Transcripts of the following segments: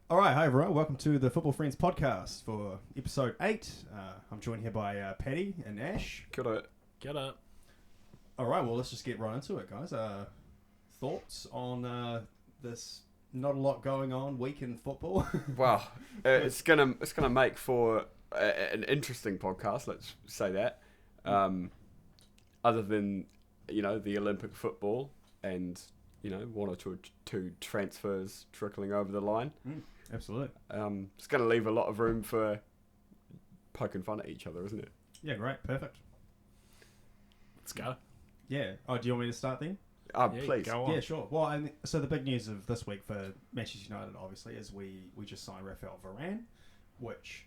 All right, hi everyone. Welcome to the Football Friends podcast for episode 8. I'm joined here by Paddy and Ash. Get up. All right, well, let's just get right into it, guys. Thoughts on this not a lot going on week in football? Wow, it's gonna make for an interesting podcast. Let's say that. Other than the Olympic football and one or two transfers trickling over the line. Absolutely. It's going to leave a lot of room for poking fun at each other, isn't it? Yeah, great, perfect. Let's go. Yeah. Oh, do you want me to start then? Please. Go on. Yeah, sure. Well, so the big news of this week for Manchester United, obviously, is we just signed Rafael Varane, which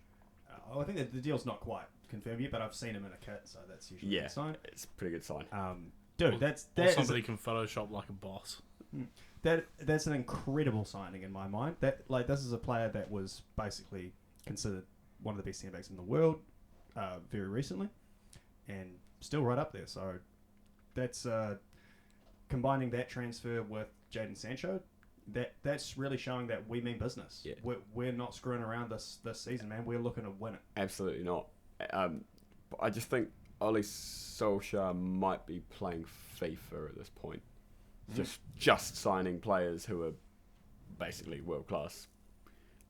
I think that the deal's not quite confirmed yet, but I've seen him in a kit, so that's usually a good sign. It's a pretty good sign. Dude, or somebody can Photoshop like a boss. That's an incredible signing in my mind. This is a player that was basically considered one of the best centre backs in the world very recently, and still right up there. So that's combining that transfer with Jadon Sancho. That's really showing that we mean business. Yeah. We're not screwing around this season, man. We're looking to win it. Absolutely not. I just think Ole Solskjaer might be playing FIFA at this point. Just signing players who are basically world class,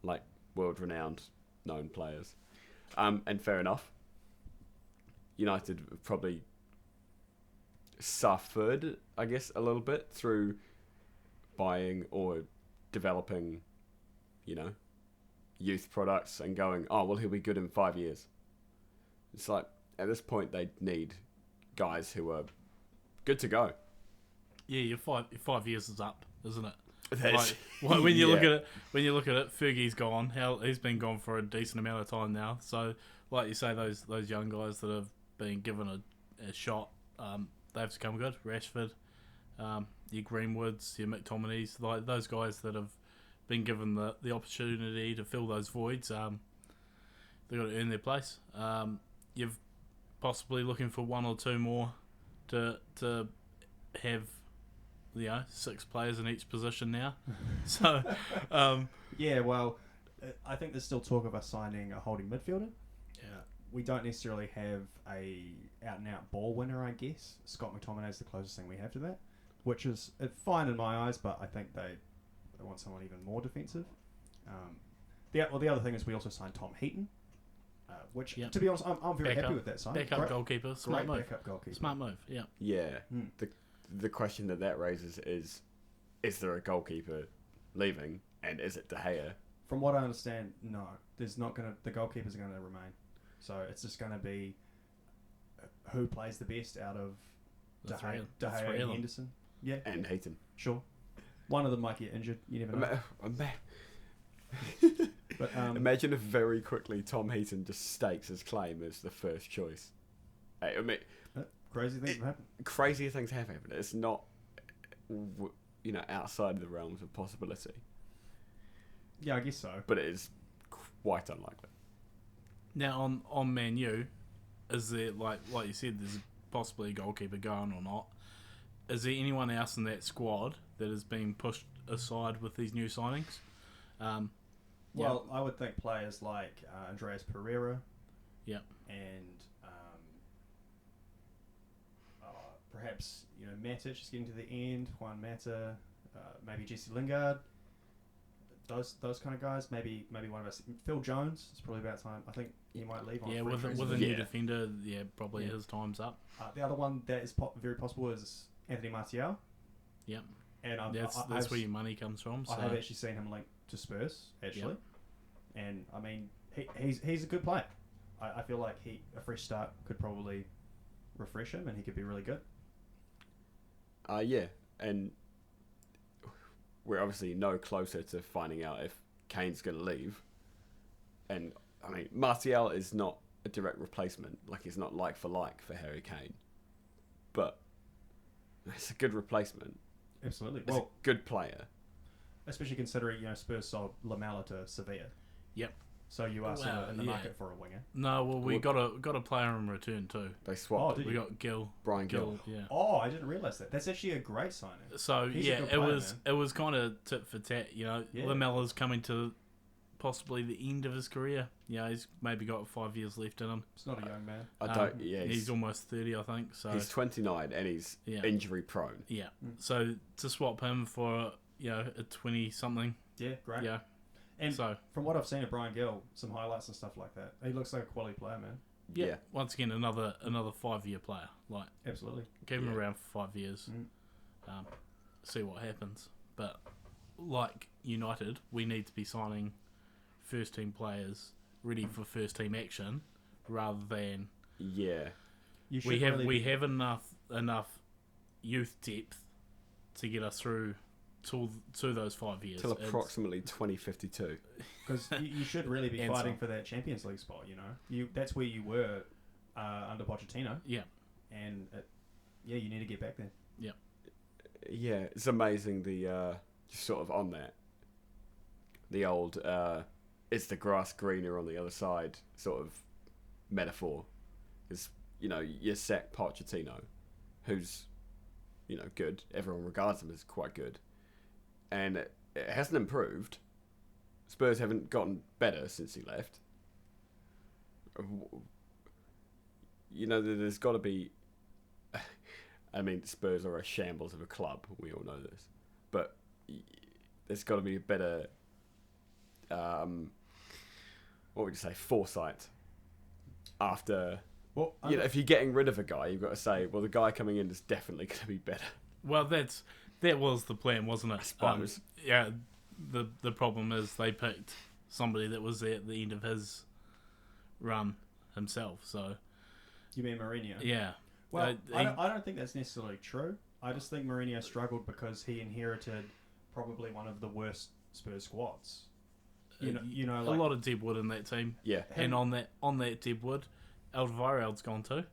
like world renowned, known players, and fair enough. United have probably suffered, I guess, a little bit through buying or developing, youth products and going, oh well, he'll be good in 5 years. It's like at this point they need guys who are good to go. Yeah, your 5 years is up, isn't it? When you look at it, Fergie's gone. Hell, he's been gone for a decent amount of time now. So, like you say, those young guys that have been given a shot, they've become good. Rashford, your Greenwoods, your McTominays, like those guys that have been given the opportunity to fill those voids. They've got to earn their place. You've possibly looking for one or two more to have 6 players in each position now. So Yeah, well, I think there's still talk of us signing a holding midfielder. We don't necessarily have a out-and-out ball winner, I guess. Scott McTominay is the closest thing we have to that, which is fine in my eyes, but I think they want someone even more defensive. The other thing is we also signed Tom Heaton, which, to be honest, I'm very happy with that sign. Backup goalkeeper, smart move. Backup goalkeeper. Smart move, yeah. Yeah. The question that raises is there a goalkeeper leaving, and is it De Gea? From what I understand, no. The goalkeepers are going to remain. So it's just going to be who plays the best out of De Gea and Henderson. Yeah. And Heaton. Sure. One of them might get injured. You never know. But, imagine if very quickly Tom Heaton just stakes his claim as the first choice. Crazy things have happened. Crazier things have happened. It's not, outside the realms of possibility. Yeah, I guess so. But it is quite unlikely. Now on Man U, is there like you said, there's possibly a goalkeeper going or not? Is there anyone else in that squad that is being pushed aside with these new signings? Well, I would think players like Andreas Pereira. Yep. And perhaps Matic is getting to the end. Juan Mata, maybe Jesse Lingard. Those kind of guys. Maybe one of us. Phil Jones. It's probably about time. I think he might leave. On with a new defender. Yeah, probably his time's up. The other one that is very possible is Anthony Martial. Yep. And that's where your money comes from. So. I have actually seen him linked to Spurs actually, and I mean he's a good player. I feel like a fresh start could probably refresh him, and he could be really good. Yeah, and we're obviously no closer to finding out if Kane's going to leave. And, I mean, Martial is not a direct replacement. Like, he's not like for Harry Kane. But it's a good replacement. Absolutely. It's a good player. Especially considering, Spurs sold Lamela to Sevilla. Yep. So you are sort of in the market for a winger. No, well, we got a player in return too. They swapped. We got Gil. Bryan Gil. Yeah. Oh, I didn't realise that. That's actually a great signing. So He's it was kind of tit for tat. Yeah. Lamela's coming to possibly the end of his career. Yeah, he's maybe got 5 years left in him. It's not a young man. I don't. Yeah, He's almost 30, I think. So he's 29 and he's injury prone. Yeah. So to swap him for a 20-something. Yeah, great. Yeah. And so from what I've seen of Bryan Gil, some highlights and stuff like that, he looks like a quality player, man. yeah. Once again, another 5-year player. Like Absolutely. keep him around for 5 years. See what happens. But like United, we need to be signing first team players ready for first team action, rather than we have enough youth depth to get us through to those 5 years till approximately 2052. Because you should really be fighting for that Champions League spot. That's where you were under Pochettino. Yeah, and you need to get back there. Yeah, yeah. It's amazing just sort of on that, the old "is the grass greener on the other side" sort of metaphor. Because you sack Pochettino, who's good. Everyone regards him as quite good, and it hasn't improved. Spurs haven't gotten better since he left. There's got to be. I mean, Spurs are a shambles of a club. We all know this, but there's got to be a better. What would you say? Foresight. After, if you're getting rid of a guy, you've got to say, well, the guy coming in is definitely going to be better. Well, that was the plan, wasn't it? I suppose. The problem is they picked somebody that was at the end of his run himself. So you mean Mourinho? Yeah. Well, I don't think that's necessarily true. I just think Mourinho struggled because he inherited probably one of the worst Spurs squads. Like, a lot of dead wood in that team. Yeah. And on that dead wood, Alderweireld's gone too.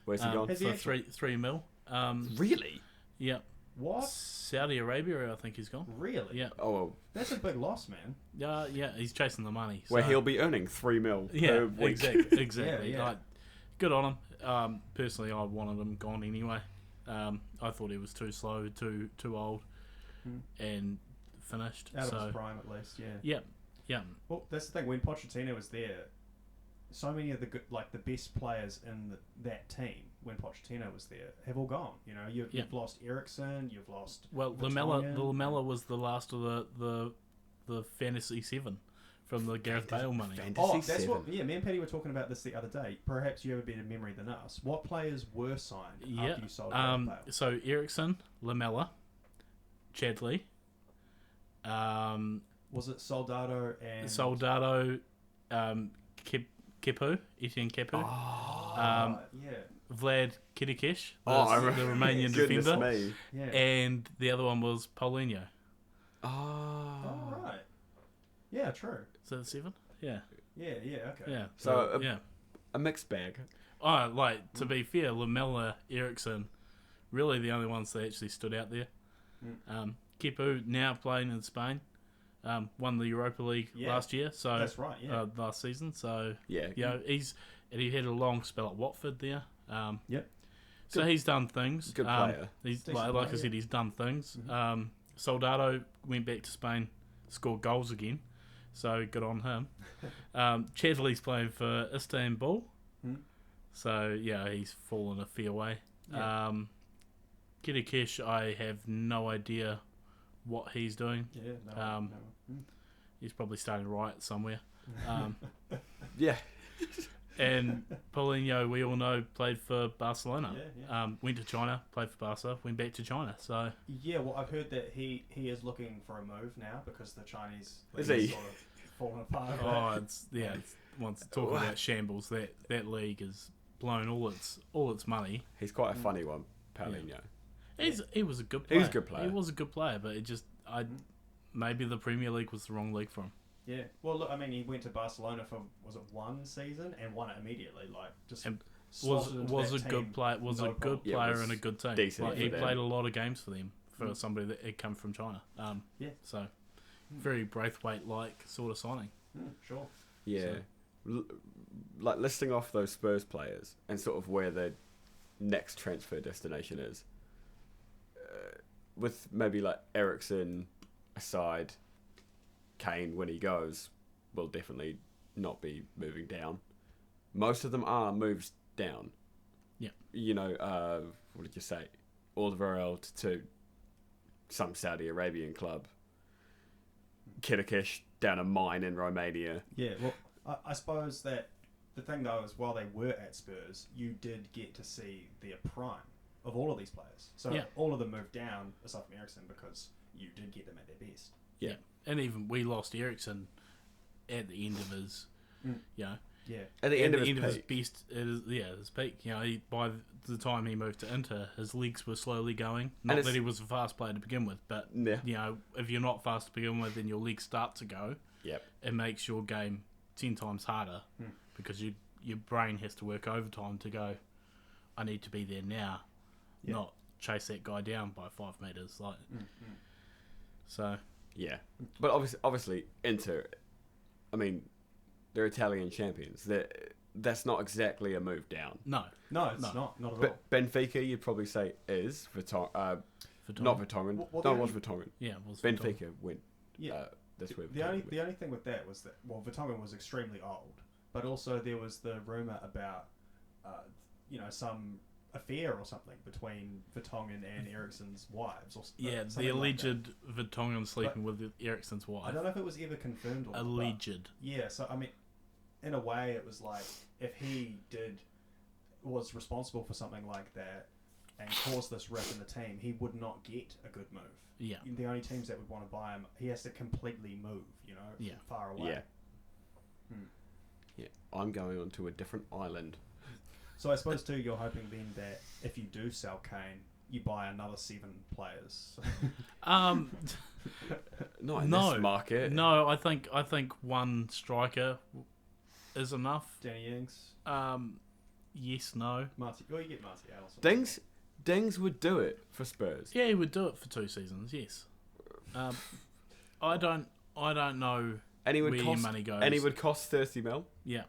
Where's he gone? For 3 mil. Really? Yeah. What? Saudi Arabia, I think he's gone. Really? Yeah. Oh, well. That's a big loss, man. Yeah, he's chasing the money. Where he'll be earning 3 mil per week. Exactly. Yeah. Like, good on him. Personally, I wanted him gone anyway. I thought he was too slow, too old, and finished. Out of his prime, at least. Yeah. Yeah. Well, that's the thing. When Pochettino was there, so many of the best players in that team when Pochettino was there have all gone. You've lost Eriksen, you've lost. Well, Lamela was the last of the fantasy 7 from the Gareth Bale money. That's what. Yeah, me and Paddy were talking about this the other day. Perhaps you have a better memory than us. What players were signed after you sold Gareth Bale? So Eriksen, Lamela, Chadley. Was it Soldado and Kepu, Etienne Kepu. Yeah. Vlad Kidikesh, the Romanian Goodness defender. Me. Yeah. And the other one was Paulinho. Oh, right. Yeah, true. Is that the 7? Yeah. Yeah, okay. Yeah. So, a mixed bag. To be fair, Lamela, Eriksen, really the only ones that actually stood out there. Kepu, now playing in Spain, won the Europa League last year. So that's right, last season. So, Yeah. he had a long spell at Watford there. Yep. So he's done things. Good player. He's like I said, he's done things. Soldado went back to Spain, scored goals again. So good on him. Chadley's playing for Istanbul. So he's fallen a fair way. Kidikesh, I have no idea what he's doing. No. He's probably starting right somewhere. Yeah. And Paulinho, we all know, played for Barcelona. Went to China, played for Barca, went back to China. So well, I've heard that he is looking for a move now because the Chinese is league he sort of fallen apart. It's once talking about shambles, that league has blown all its money. He's quite a funny one, Paulinho. He was a good player. He was a good player. He was a good player, but it just maybe the Premier League was the wrong league for him. Yeah. Well, look, I mean, he went to Barcelona for one season and won it immediately. Like just was a good player. Was a good player and a good team. Decent. He played a lot of games for them for somebody that had come from China. So very Braithwaite-like sort of signing. Sure. Yeah. So. Like listing off those Spurs players and sort of where their next transfer destination is. With maybe like Eriksen aside, Kane when he goes, will definitely not be moving down. Most of them are moves down. Yeah. You know, what did you say? Alderweireld to some Saudi Arabian club. Kirakish down a mine in Romania. Yeah, well, I suppose that the thing though is while they were at Spurs, you did get to see their prime of all of these players. So all of them moved down aside from Eriksen because you did get them at their best. Yeah. And even we lost Eriksen at the end of his, you know, At the end of his his peak. best, his peak. You know, by the time he moved to Inter, his legs were slowly going. Not that he was a fast player to begin with, but you know, if you're not fast to begin with, and your legs start to go, it makes your game 10 times harder because your brain has to work overtime to go. I need to be there now, not chase that guy down by 5 meters. Like, so Yeah, but obviously Inter. I mean, they're Italian champions. That's not exactly a move down. No, it's not at all. But Benfica, you'd probably say is Vertonghen. Not Vertonghen. Well, No, it was Vertonghen. Yeah, it was Benfica went. Yeah. That's where The only thing with that was that Vertonghen was extremely old, but also there was the rumor about some affair or something between Vertonghen and Eriksen's wives. Or the alleged Vertonghen sleeping with Eriksen's wife. I don't know if it was ever confirmed or not. Alleged. Yeah, so I mean, in a way, it was like if he was responsible for something like that and caused this rift in the team, he would not get a good move. Yeah. The only teams that would want to buy him, he has to completely move, far away. Yeah, I'm going on to a different island. So I suppose too, you're hoping then that if you do sell Kane, you buy another 7 players. Not in this market. No, I think one striker is enough. Danny Ings. Yes, no. You get Martial. Dings would do it for Spurs. Yeah, he would do it for 2 seasons. Yes. I don't know And he would where cost, your money goes. And he would cost 30 mil. Yeah,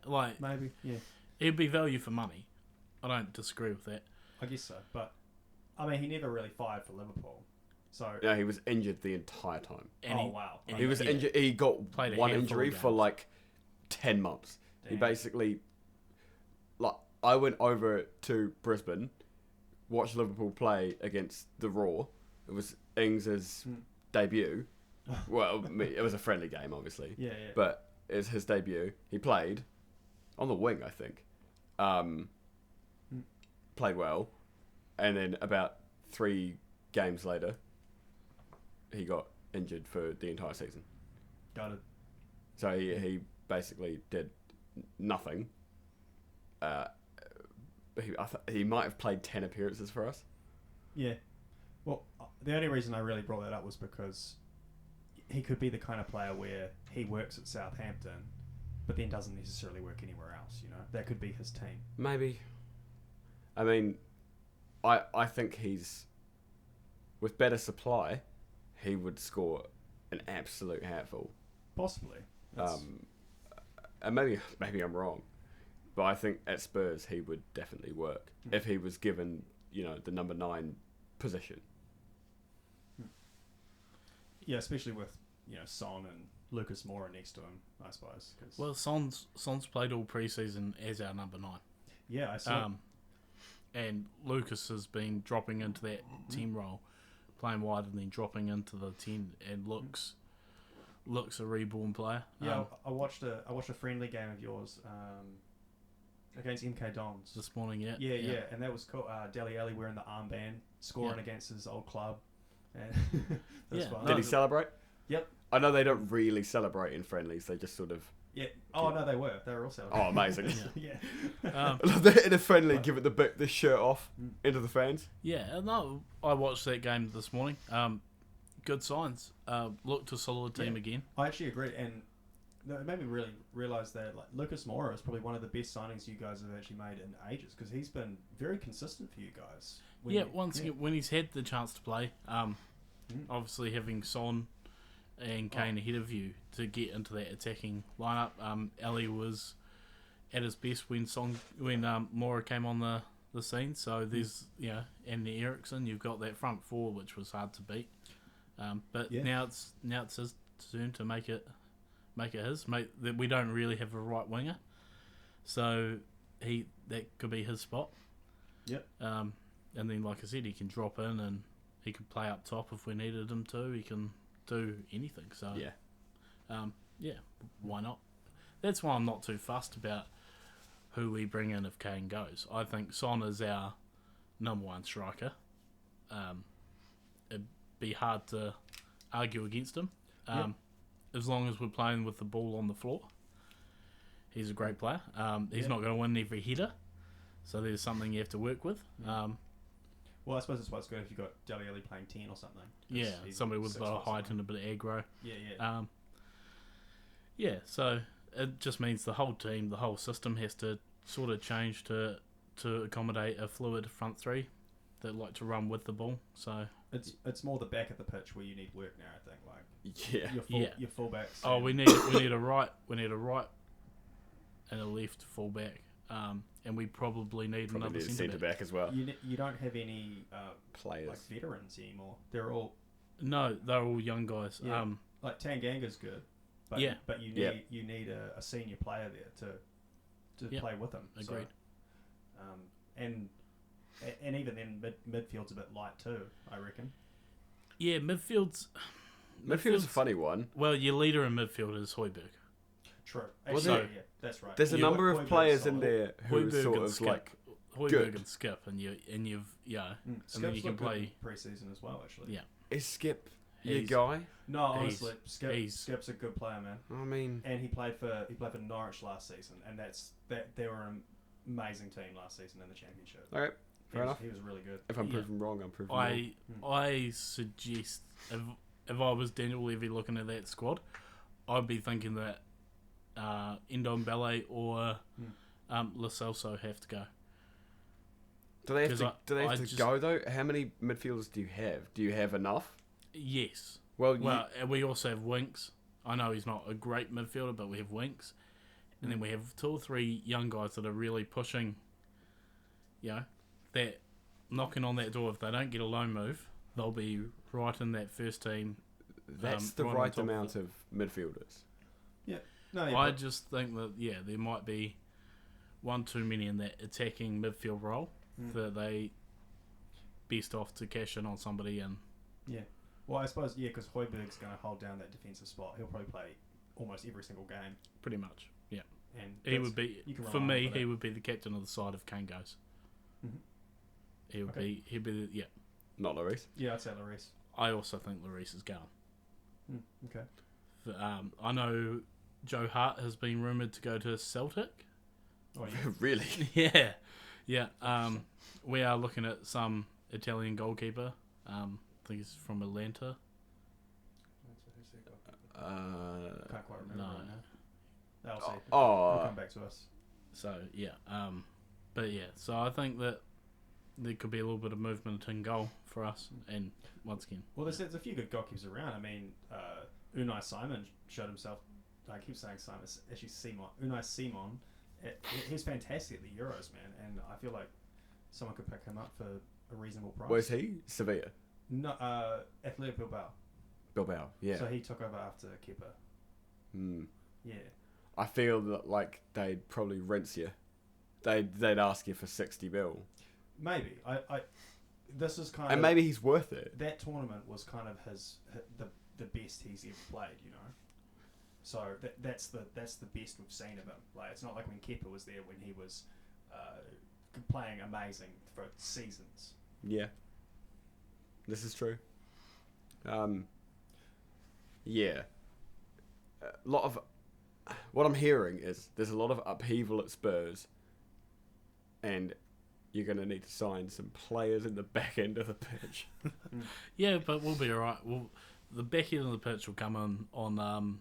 like Maybe. Yeah. it'd be value for money. I don't disagree with that. I guess so, but I mean, he never really fired for Liverpool. So No, he was injured the entire time. Wow. and He was injured. He got Played a one handful injury of for games. like 10 months. He Damn. basically, like, I went over to Brisbane, watched Liverpool play against the Raw. It was Ings' debut. Well, it was a friendly game, obviously. Yeah. But it's his debut. He played on the wing, I think. Played well. And then about 3 games later, he got injured for the entire season. Got it. So he basically did nothing. He might have played 10 appearances for us. Yeah. Well, the only reason I really brought that up was because he could be the kind of player where he works at Southampton, but then doesn't necessarily work anywhere else. That could be his team. Maybe. I mean, I think he's, with better supply, he would score an absolute hatful. Possibly. And maybe I'm wrong, but I think at Spurs he would definitely work if he was given, the number 9 position. Yeah, especially with Son and Lucas Moura next to him, I suppose. Well, Son's played all preseason as our number 9. Yeah, I saw. And Lucas has been dropping into that 10 role, playing wide and then dropping into the 10, and looks a reborn player. Yeah, I watched a friendly game of yours against MK Dons this morning. Yeah, and that was cool. Dele Alli wearing the armband, scoring against his old club. And that's fun. Did he celebrate? Yep. I know they don't really celebrate in friendlies. They just sort of... Yeah. Oh, no, they were. They were all celebrating. Oh, amazing. Yeah. They're in a friendly, give it the shirt off into the fans. Yeah, no, I watched that game this morning. Good signs. Looked a solid team again. I actually agree, and it made me really realise that Lucas Moura is probably one of the best signings you guys have actually made in ages, because he's been very consistent for you guys. Again, when he's had the chance to play, obviously having Son and Kane ahead of you to get into that attacking lineup. Ali was at his best when Moura came on the scene. So there's and the Eriksen, you've got that front 4 which was hard to beat. But now it's his turn to make it make it his. We don't really have a right winger, so that could be his spot. Yep. And then, like I said, he can drop in and he can play up top if we needed him to. He can do anything. So yeah, why not? That's why I'm not too fussed about who we bring in if Kane goes. I think Son is our number one striker. It'd be hard to argue against him. As long as we're playing with the ball on the floor. He's a great player. He's not going to win every header, so there's something you have to work with. Well, I suppose that's why it's good if you've got Dele Alli playing 10 or something. Yeah, somebody with a bit of height and a bit of aggro. Yeah. So it just means the whole team, the whole system has to sort of change to accommodate a fluid front three that like to run with the ball. So it's more the back of the pitch where you need work now, I think. Like your fullbacks. Oh, we need a right and a left fullback. And we probably need another centre back as well. You don't have any players like veterans anymore. They're all young guys. Yeah. Like Tanganga's good, but you need a senior player there to play with him. Agreed. So, and even then midfield's a bit light too, I reckon. Yeah, midfield's a funny one. Well, your leader in midfield is Højbjerg. True. Actually, yeah, that's right. There's a number of players in there who are sort of like Højbjerg and Skip, and you've and then you can play pre-season as well. Actually, yeah. Is Skip your guy? No, honestly, Skip's a good player, man. I mean, and he played for Norwich last season, and they were an amazing team last season in the Championship. All right, fair enough. He was really good. If I'm proven wrong, I'm proven wrong. I suggest if I was Daniel Levy looking at that squad, I'd be thinking that Ndombele or Lo Celso have to go. Do they have to go though? How many midfielders do you have? Do you have enough? Yes. Well, and we also have Winks. I know he's not a great midfielder, but we have Winks. And then we have 2 or 3 young guys that are really pushing, that knocking on that door. If they don't get a loan move, they'll be right in that first team. That's the right amount of midfielders. Yeah. No, I just think that, there might be one too many in that attacking midfield role that they best off to cash in on somebody and... Yeah. Well, I suppose, because Højbjerg's going to hold down that defensive spot. He'll probably play almost every single game. Pretty much, yeah. And he would be, for me, he would be the captain of the side if Kane goes. Mm-hmm. He'd be the, Not Lloris? Yeah, I'd say Lloris. I also think Lloris is going. Okay. I know Joe Hart has been rumoured to go to Celtic. Oh, yeah. Really? Yeah. We are looking at some Italian goalkeeper. I think he's from Atlanta. Can't quite remember right now. They'll see. They'll come back to us. So, so I think that there could be a little bit of movement in goal for us. And once again... Well, there's a few good goalkeepers around. I mean, Unai Simon showed himself... I keep saying Simon. It's actually Simon. Unai Simon. He was fantastic at the Euros, man. And I feel like someone could pick him up for a reasonable price. Where's he? Sevilla? No, Athletic Bilbao. Bilbao, yeah. So he took over after Kepa. Yeah. I feel that like they'd probably rinse you. They'd ask you for 60 mil. Maybe. This is kind of... And maybe he's worth it. That tournament was kind of the best he's ever played, So that's the best we've seen of him. Like, it's not like when Kepa was there when he was playing amazing for seasons. Yeah. This is true. A lot of what I'm hearing is there's a lot of upheaval at Spurs, and you're going to need to sign some players in the back end of the pitch. Yeah, but we'll be alright. The back end of the pitch will come on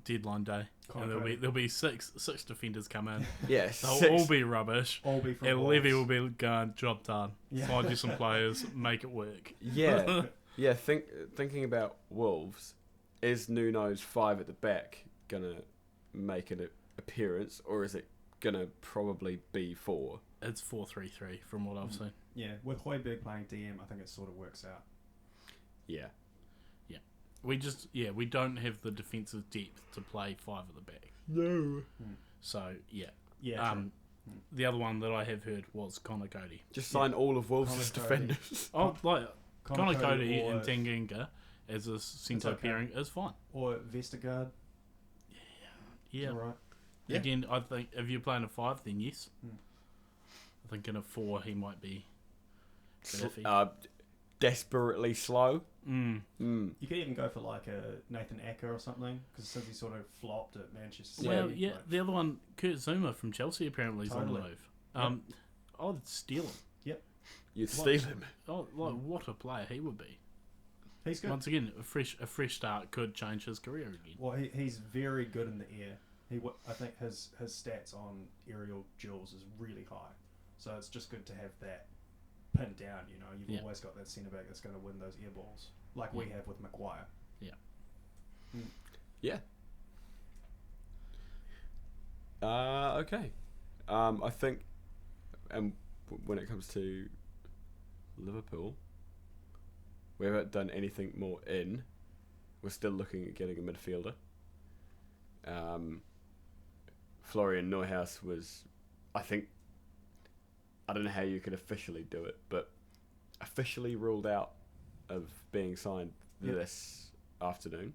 deadline day, and there'll be six defenders come in. Yeah, they'll all be rubbish. All be from and Levy will be going, job done. Yeah. Find you some players, make it work. Yeah, yeah. Thinking about Wolves, is Nuno's 5 at the back gonna make an appearance, or is it gonna probably be 4? It's 4-3-3 from what I've seen. Yeah, with Højbjerg playing DM, I think it sort of works out. Yeah. We don't have the defensive depth to play 5 at the back. No. So Yeah. the other one that I have heard was Connor Cody. Just sign all of Wolves' Connor defenders. Oh, like Connor Cody or- and Tanganga as a centre okay. pairing is fine. Or Vestergaard. Yeah. All right. Yeah. Again, I think if you're playing a 5, then yes. Hmm. I think in a 4 he might be iffy. Desperately slow. Mm. Mm. You could even go for like a Nathan Acker or something, because since he sort of flopped at Manchester City. Well, yeah, like, the other one, Kurt Zuma from Chelsea, apparently is on the Totally. move. I'd steal him. You'd steal him. Oh, like what a player he would be. he's good. Once again, a fresh start could change his career again. Well, he's very good in the air. I think his stats on aerial duels is really high. So it's just good to have that pinned down. You know, you've Yeah. always got that centre back that's going to win those air balls, like we have with Maguire. Yeah. Okay. I think, when it comes to Liverpool, we haven't done anything more in. We're still looking at getting a midfielder. Florian Neuhaus was, I think, I don't know how you could officially do it, but officially ruled out of being signed Yep. this afternoon.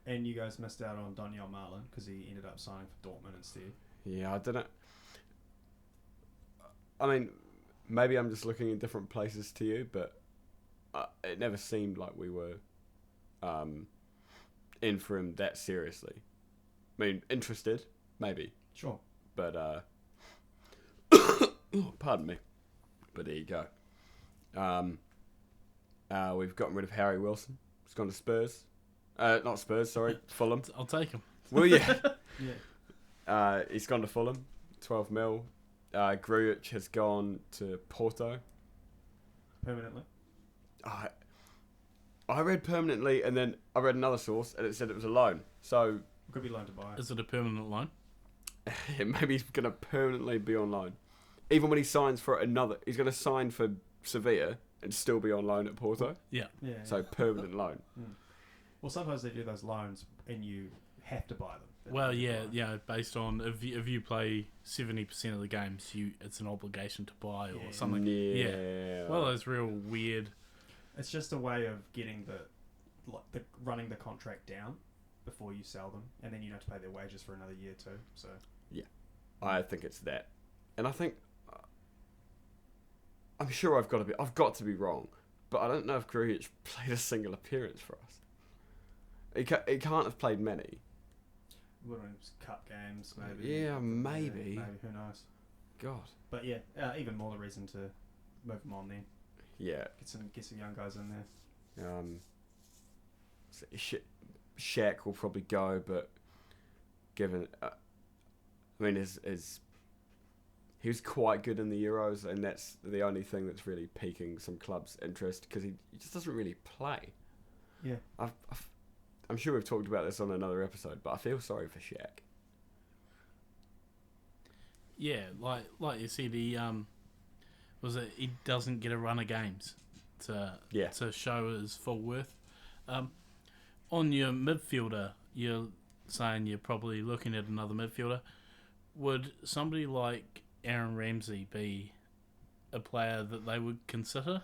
And you guys missed out on Daniel Marlin because he ended up signing for Dortmund instead. Yeah, I don't know. I mean, maybe I'm just looking in different places to you, but it never seemed like we were in for him that seriously. I mean, interested, maybe, Sure. but pardon me. But there you go. We've gotten rid of Harry Wilson. He's gone to Spurs. Not Spurs, sorry, Fulham. I'll take him. Will you? Yeah. He's gone to Fulham, 12 mil. Grujic has gone to Porto. Permanently. I read permanently, and then I read another source, and it said it was a loan. So Could be loaned to buy. Is it a permanent loan? maybe he's going to permanently be on loan. Even when he signs for another, he's going to sign for Sevilla and still be on loan at Porto. Yeah. Yeah. So permanent loan. Well, sometimes they do those loans and you have to buy them. Well, yeah, based on if you play 70% of the games, it's an obligation to buy or something. Yeah. Well, it's real weird. It's just a way of getting the running the contract down before you sell them, and then you don't have to pay their wages for another year too. So I think it's that, and I think I'm sure I've got to be wrong, but I don't know if Grujic played a single appearance for us. He can't have played many. Williams cup games, maybe. Yeah, maybe. Maybe, who knows? God. But yeah, even more the reason to move them on then. Yeah. Get some young guys in there. Shaq will probably go, but given, I mean, he was quite good in the Euros, and that's the only thing that's really piquing some clubs' interest because he just doesn't really play. Yeah. I'm sure we've talked about this on another episode, but I feel sorry for Shaq. Yeah, like you said, he doesn't get a run of games to show his full worth. On your midfielder, you're saying you're probably looking at another midfielder. Would somebody like Aaron Ramsey be a player that they would consider?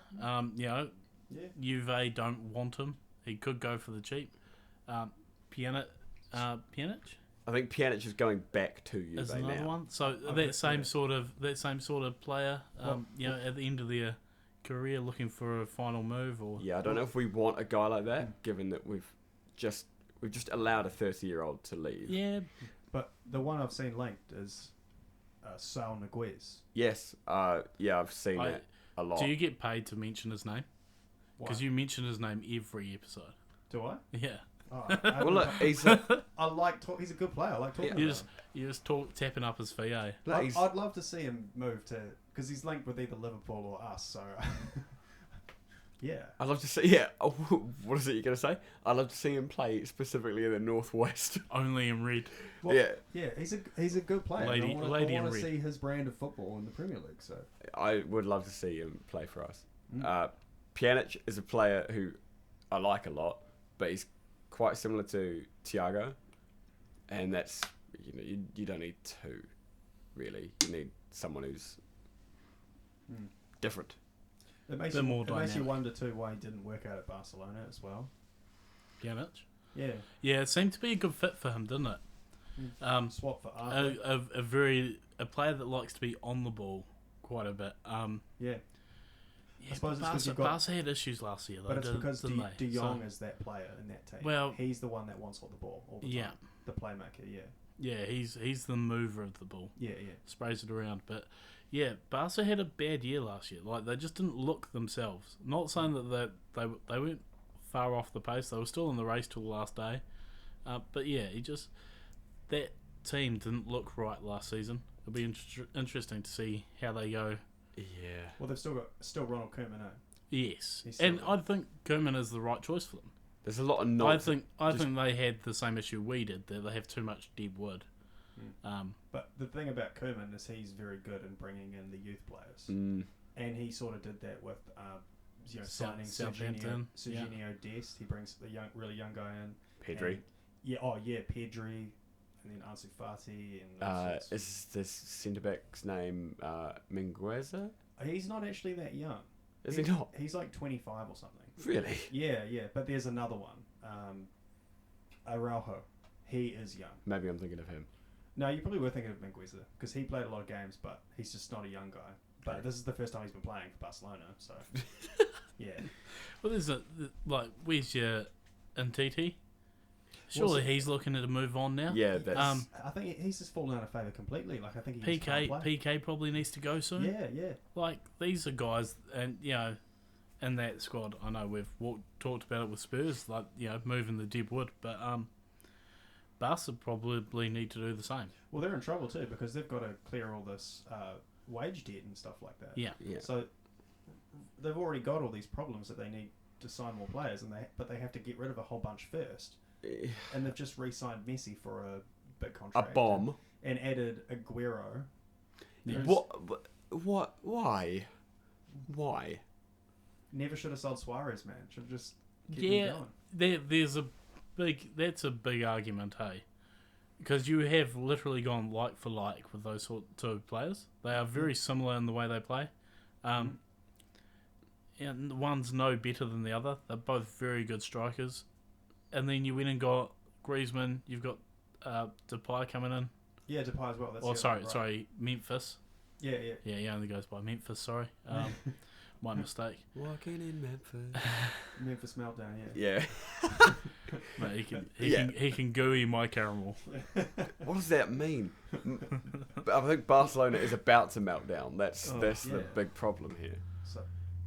Juve don't want him. He could go for the cheap. Pjanic? I think Pjanic is going back to Juve Is another now. one. So that same sort of player, at the end of their career, looking for a final move, or Yeah, I don't know if we want a guy like that, given that we've just allowed a 30-year-old to leave. Yeah, But the one I've seen linked is Saul Niguez. Yes, I've seen that a lot. Do you get paid to mention his name? Why? Because you mention his name every episode. Do I? Yeah. Oh, Well, look, he's I like talk. He's a good player. I like talking You about just tapping up his fee, eh? him. I'd love to see him move to, because he's linked with either Liverpool or us. So yeah. I'd love to see. Yeah, what is it you're gonna say? I'd love to see him play specifically in the Northwest. Only in red. Well, Yeah, he's a good player. Lady I in want to red. see his brand of football in the Premier League. So I would love to see him play for us. Pjanic is a player who I like a lot. but he's quite similar to Thiago, and that's you don't need two, really. You need someone who's different. It makes you wonder too why he didn't work out at Barcelona as well. Pjanic? Yeah. Yeah, it seemed to be a good fit for him, didn't it? Swap for Arthur. A player that likes to be on the ball quite a bit. Yeah. Yeah, I suppose it's because Barca had issues last year, though. But it's because De Jong So- is that player in that team. Well- he's the one that wants all the ball all the time. Yeah. The playmaker, yeah. Yeah, he's the mover of the ball. Yeah. Sprays it around. But yeah, Barca had a bad year last year. Like, they just didn't look themselves. Not saying that they weren't far off the pace. They were still in the race till the last day. But yeah, that team didn't look right last season. It'll be interesting to see how they go. Yeah. Well, they've still Ronald Koeman, Yes, He's still and good. I think Koeman is the right choice for them. There's a lot of nonsense. I think they had the same issue we did, that they have too much dead wood. But the thing about Koeman is he's very good in bringing in the youth players, and he sort of did that with signing Southampton, Serginho Dest. He brings the really young guy in. Pedri. Pedri, and then Ansu Fati, and Is this centre back's name Mingueza? he's not actually that young. Is he not? He's like 25 or something. Really? Yeah. But there's another one, Araujo. He is young. Maybe I'm thinking of him. No, you probably were thinking of Mingueza because he played a lot of games, but he's just not a young guy. But this is the first time he's been playing for Barcelona, so yeah. Well, where's your Ntiti? Surely he's looking at a move on now. Yeah, that's... I think he's just fallen out of favour completely. Like, I think he PK probably needs to go soon. Yeah. Like, these are guys, and in that squad, I know we've talked about it with Spurs, like, moving the dead wood, but Barca probably need to do the same. Well, they're in trouble too because they've got to clear all this wage debt and stuff like that. Yeah. So they've already got all these problems that they need to sign more players, but they have to get rid of a whole bunch first. And they've just re-signed Messi for a big contract. A bomb. And added Aguero. What? Why? Never should have sold Suarez, man. Should have just kept him going. That's a big argument, hey? Because you have literally gone like for like with those two players. They are very similar in the way they play. And one's no better than the other. They're both very good strikers. And then you went and got Griezmann. You've got Depay coming in. Yeah, Depay as well. Sorry, Memphis. Yeah. Yeah, he only goes by Memphis, sorry. My mistake. Walking in Memphis. Memphis meltdown, Yeah. Mate, he can gooey my caramel. What does that mean? But I think Barcelona is about to melt down. That's the big problem here. So,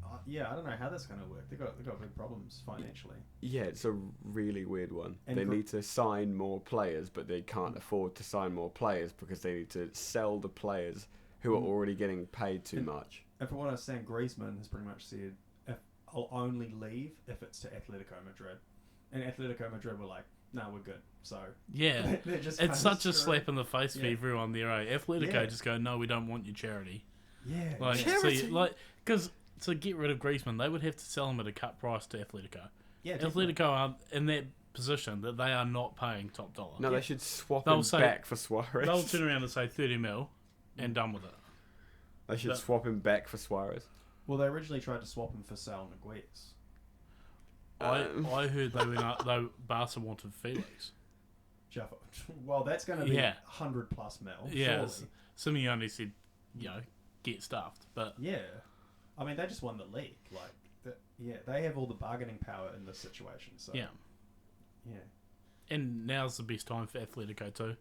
I don't know how that's going to work. They've got big problems financially. Yeah, it's a really weird one. And they need to sign more players, but they can't afford to sign more players because they need to sell the players who are already getting paid too much. And from what I understand, Griezmann has pretty much said, I'll only leave if it's to Atletico Madrid. And Atletico Madrid were like, no, we're good. So yeah, it's such a slap in the face for Yeah. everyone there. Eh? Atletico Yeah. just go, no, we don't want your charity. Yeah. Like, Charity? because to get rid of Griezmann, they would have to sell him at a cut price to Atletico. Yeah, definitely. Atletico are in that position that they are not paying top dollar. No, they should swap They'll him say- back for Suarez. They'll turn around and say 30 mil and done with it. They should swap him back for Suarez. Well, they originally tried to swap him for Sal Niguez. I heard they Barca wanted Felix. Jaffa. Well, that's going to be Yeah. 100 plus mil. Yeah, Surely. Simeone said, get stuffed. But Yeah. I mean, they just won the league. They have all the bargaining power in this situation. So yeah. Yeah. And now's the best time for Atletico too,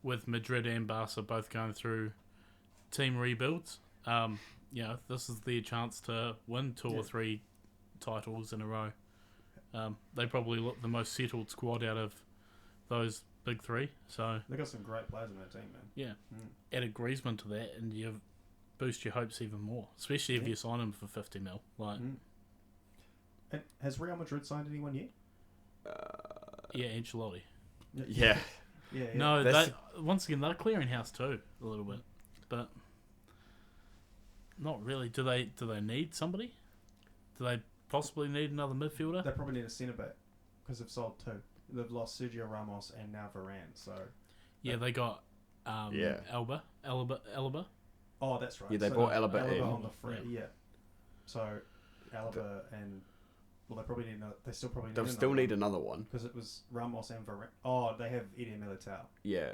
with Madrid and Barca both going through team rebuilds. This is their chance to win two or three titles in a row. They probably look the most settled squad out of those big three. So They've got some great players in that team, man. yeah, add a Griezmann to that, and you boost your hopes even more. Especially if you sign him for 50 mil. Like, And has Real Madrid signed anyone yet? yeah, Ancelotti. Yeah. Yeah. No, That's- once again they're clearing house too a little bit, but not really. Do they need somebody? Do they possibly need another midfielder? They probably need a centre back. because they've sold 2. They've lost Sergio Ramos and now Varane. So Yeah, they got Alba. oh, that's right. Yeah, they so bought Alaba in. on the free. Yeah. So Alaba and well, they probably need. They still probably need. They'll still need another one. Because it was Ramos and Varane. Oh, they have Eder Militao. Yeah.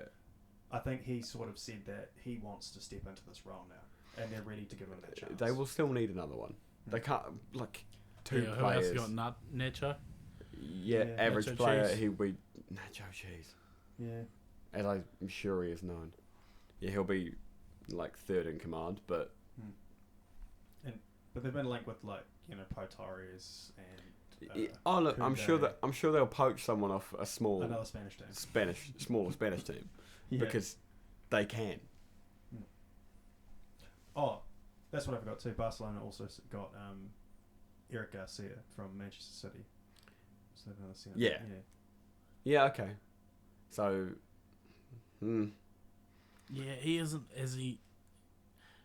I think he sort of said that he wants to step into this role now, and they're ready to give him that chance. They will still need another one. They can't like 2 Who players. else you got? Nacho. Yeah, average Nacho player. Cheese. He'll be Nacho Cheese, Yeah. as I'm sure he is known. Yeah, he'll be like 3rd in command, but But they've been linked with like Pau Torres and. look, I'm sure they'll poach someone off a Another Spanish team. smaller Spanish team Yeah. because they can. Oh, that's what I forgot too. Barcelona also got Eric Garcia from Manchester City. So they've another centre. Yeah. Yeah, okay. So, Yeah, he isn't as he.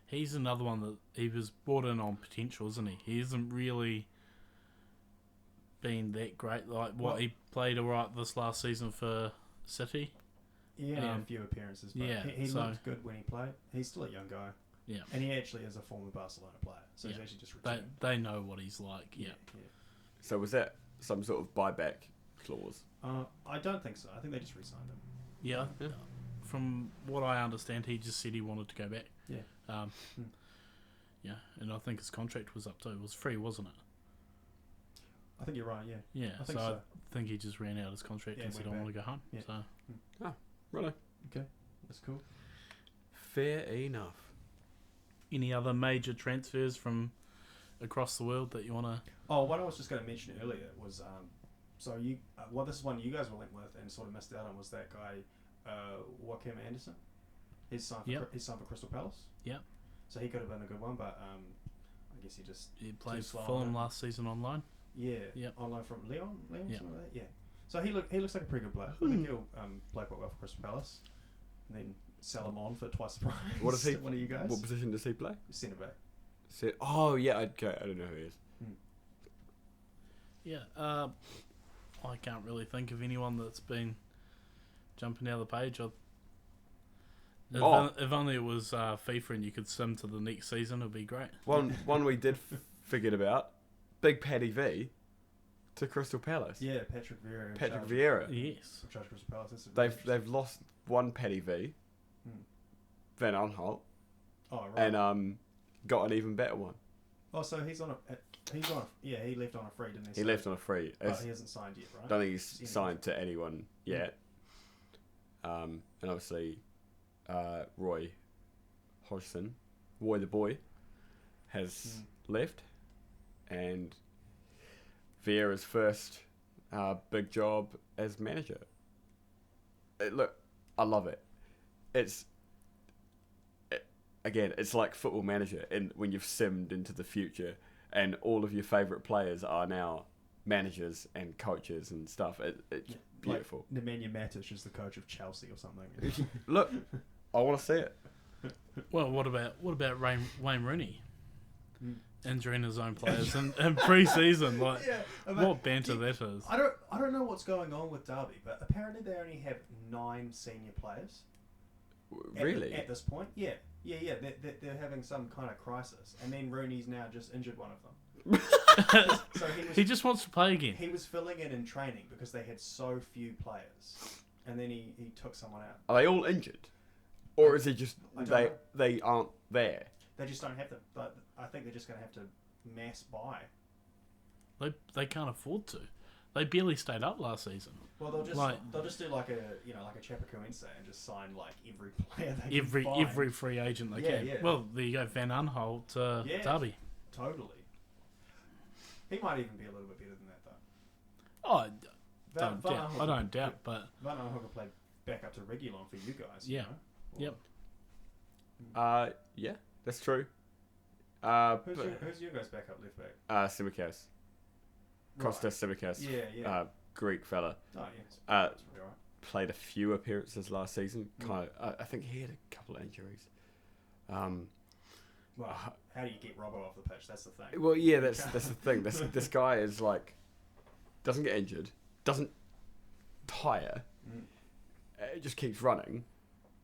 He's another one that he was brought in on potential, isn't he? He isn't really been that great. Like he played alright this last season for City. Yeah, a few appearances. But yeah, he looked good when he played. He's still a young guy. Yeah, and he actually is a former Barcelona player, so he's actually just returned. They know what he's like. Yeah. So was that some sort of buyback clause? I don't think so. I think they just re-signed him. Yeah. From what I understand, he just said he wanted to go back. Yeah. Yeah, and I think his contract was up too. It was free, wasn't it? I think you're right. Yeah. Yeah. I think I so. think he just ran out his contract and said, "I want to go home." Yeah. So. Really? Okay, that's cool. Fair enough. Any other major transfers from across the world that you want to? Oh, what I was just going to mention earlier was so you this is one you guys were linked with and sort of missed out on was that guy Joachim Anderson. He's signed for Crystal Palace. Yeah. So he could have been a good one, but I guess He played slow Fulham on it. last season online. Yeah. Yep. Online from Leon, Yep. something like that. Yeah. So he looks like a pretty good player. I think he'll play quite well for Crystal Palace, and then sell him on for twice the price. What is he? One of you guys? What position does he play? Centre back. Oh yeah, okay. I don't know who he is. Yeah. I can't really think of anyone that's been jumping out of the page. If only it was FIFA and you could sim to the next season, it'd be great. One we did forget about, Big Paddy V to Crystal Palace. Yeah, Patrick Vieira. Patrick Vieira. Yes. For charge Crystal Palace. That's They've lost one Paddy V, Van Aanholt, oh right. and got an even better one. Oh, so he left on a free, didn't he? He left on a free. But he hasn't signed yet, right? Don't think he's signed to anyone yet. And obviously, Roy Hodgson, Roy the boy, has left, and Vieira's first big job as manager. Look, I love it. It's like Football Manager, and when you've simmed into the future, and all of your favourite players are now managers and coaches and stuff. It's beautiful. Like Nemanja Matic is the coach of Chelsea or something. Look, I want to see it. Well, what about Wayne Rooney injuring his own players in pre-season? Like, what banter that is. I don't know what's going on with Derby, but apparently they only have 9 senior players. Really? At this point, yeah. They're having some kind of crisis, and then Rooney's now just injured one of them. So he just wants to play again. He was filling in training because they had so few players, and then he took someone out. Are they all injured, or is it just know. they aren't there? They just don't have them. But I think they're just going to have to mass buy. They can't afford to. They barely stayed up last season. Well, they'll just do like a Chapecoense and just sign like every player they can find. Every free agent they can. Yeah. Well, there you go, Van Aanholt to Derby. Totally. He might even be a little bit better than that though. Oh, I don't doubt, but Van Aanholt could play back up to Reguilon for you guys. Yeah. You know? Yeah, that's true. Who's your guys' backup left back? Tsimikas. Kostas Tsimikas. Yeah. Greek fella. Oh yes. That's That's pretty alright. Played a few appearances last season. I think he had a couple of injuries. Well, how do you get Robbo off the pitch? That's the thing. Well, yeah, that's the thing. This guy is like doesn't get injured, doesn't tire. It just keeps running.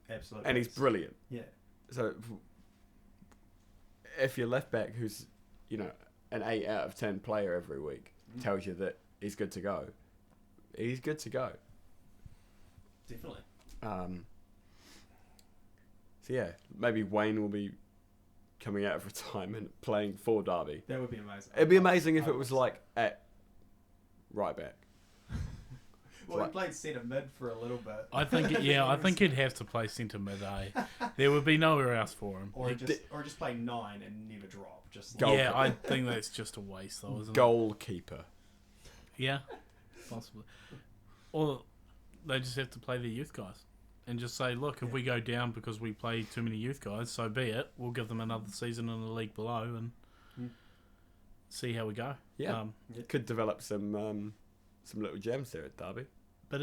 Absolutely. And he's brilliant. Yeah. So if your left back, who's an 8 out of 10 player every week, tells you that he's good to go, he's good to go. Definitely. So yeah, maybe Wayne will be coming out of retirement playing for Derby. That would be amazing. It'd be amazing if it was like at right back. Well, he played centre mid for a little bit. I think, I think he'd have to play centre mid. There would be nowhere else for him. Or just play 9 and never drop. Just yeah, I think that's just a waste, though, isn't it? Goalkeeper. Yeah, possibly. Or they just have to play their youth guys and just say, look, if we go down because we play too many youth guys, so be it. We'll give them another season in the league below and see how we go. Yeah, could develop some little gems there at Derby. But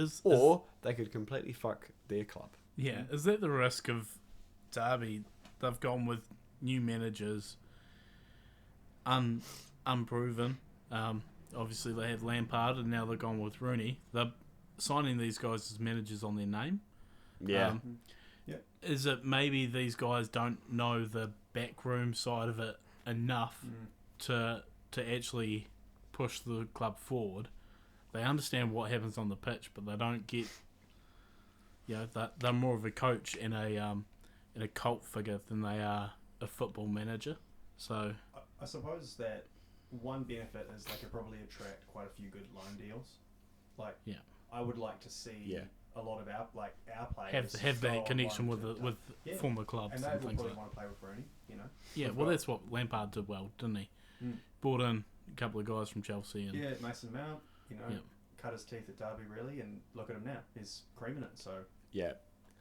they could completely fuck their club. Yeah, is that the risk of Derby? They've gone with new managers, unproven. Obviously, they had Lampard, and now they're gone with Rooney. They're signing these guys as managers on their name. Yeah. Is it maybe these guys don't know the backroom side of it enough to actually push the club forward? They understand what happens on the pitch, but they don't get. They're more of a coach and a cult figure than they are a football manager. So I suppose that one benefit is they could probably attract quite a few good loan deals. I would like to see a lot of our players have that connection with former clubs and and they will things probably like. want to play with Rooney. Yeah, well, that's what Lampard did well, didn't he? Brought in a couple of guys from Chelsea and Mason Mount. Cut his teeth at Derby really, and look at him now. He's creaming it. So yeah,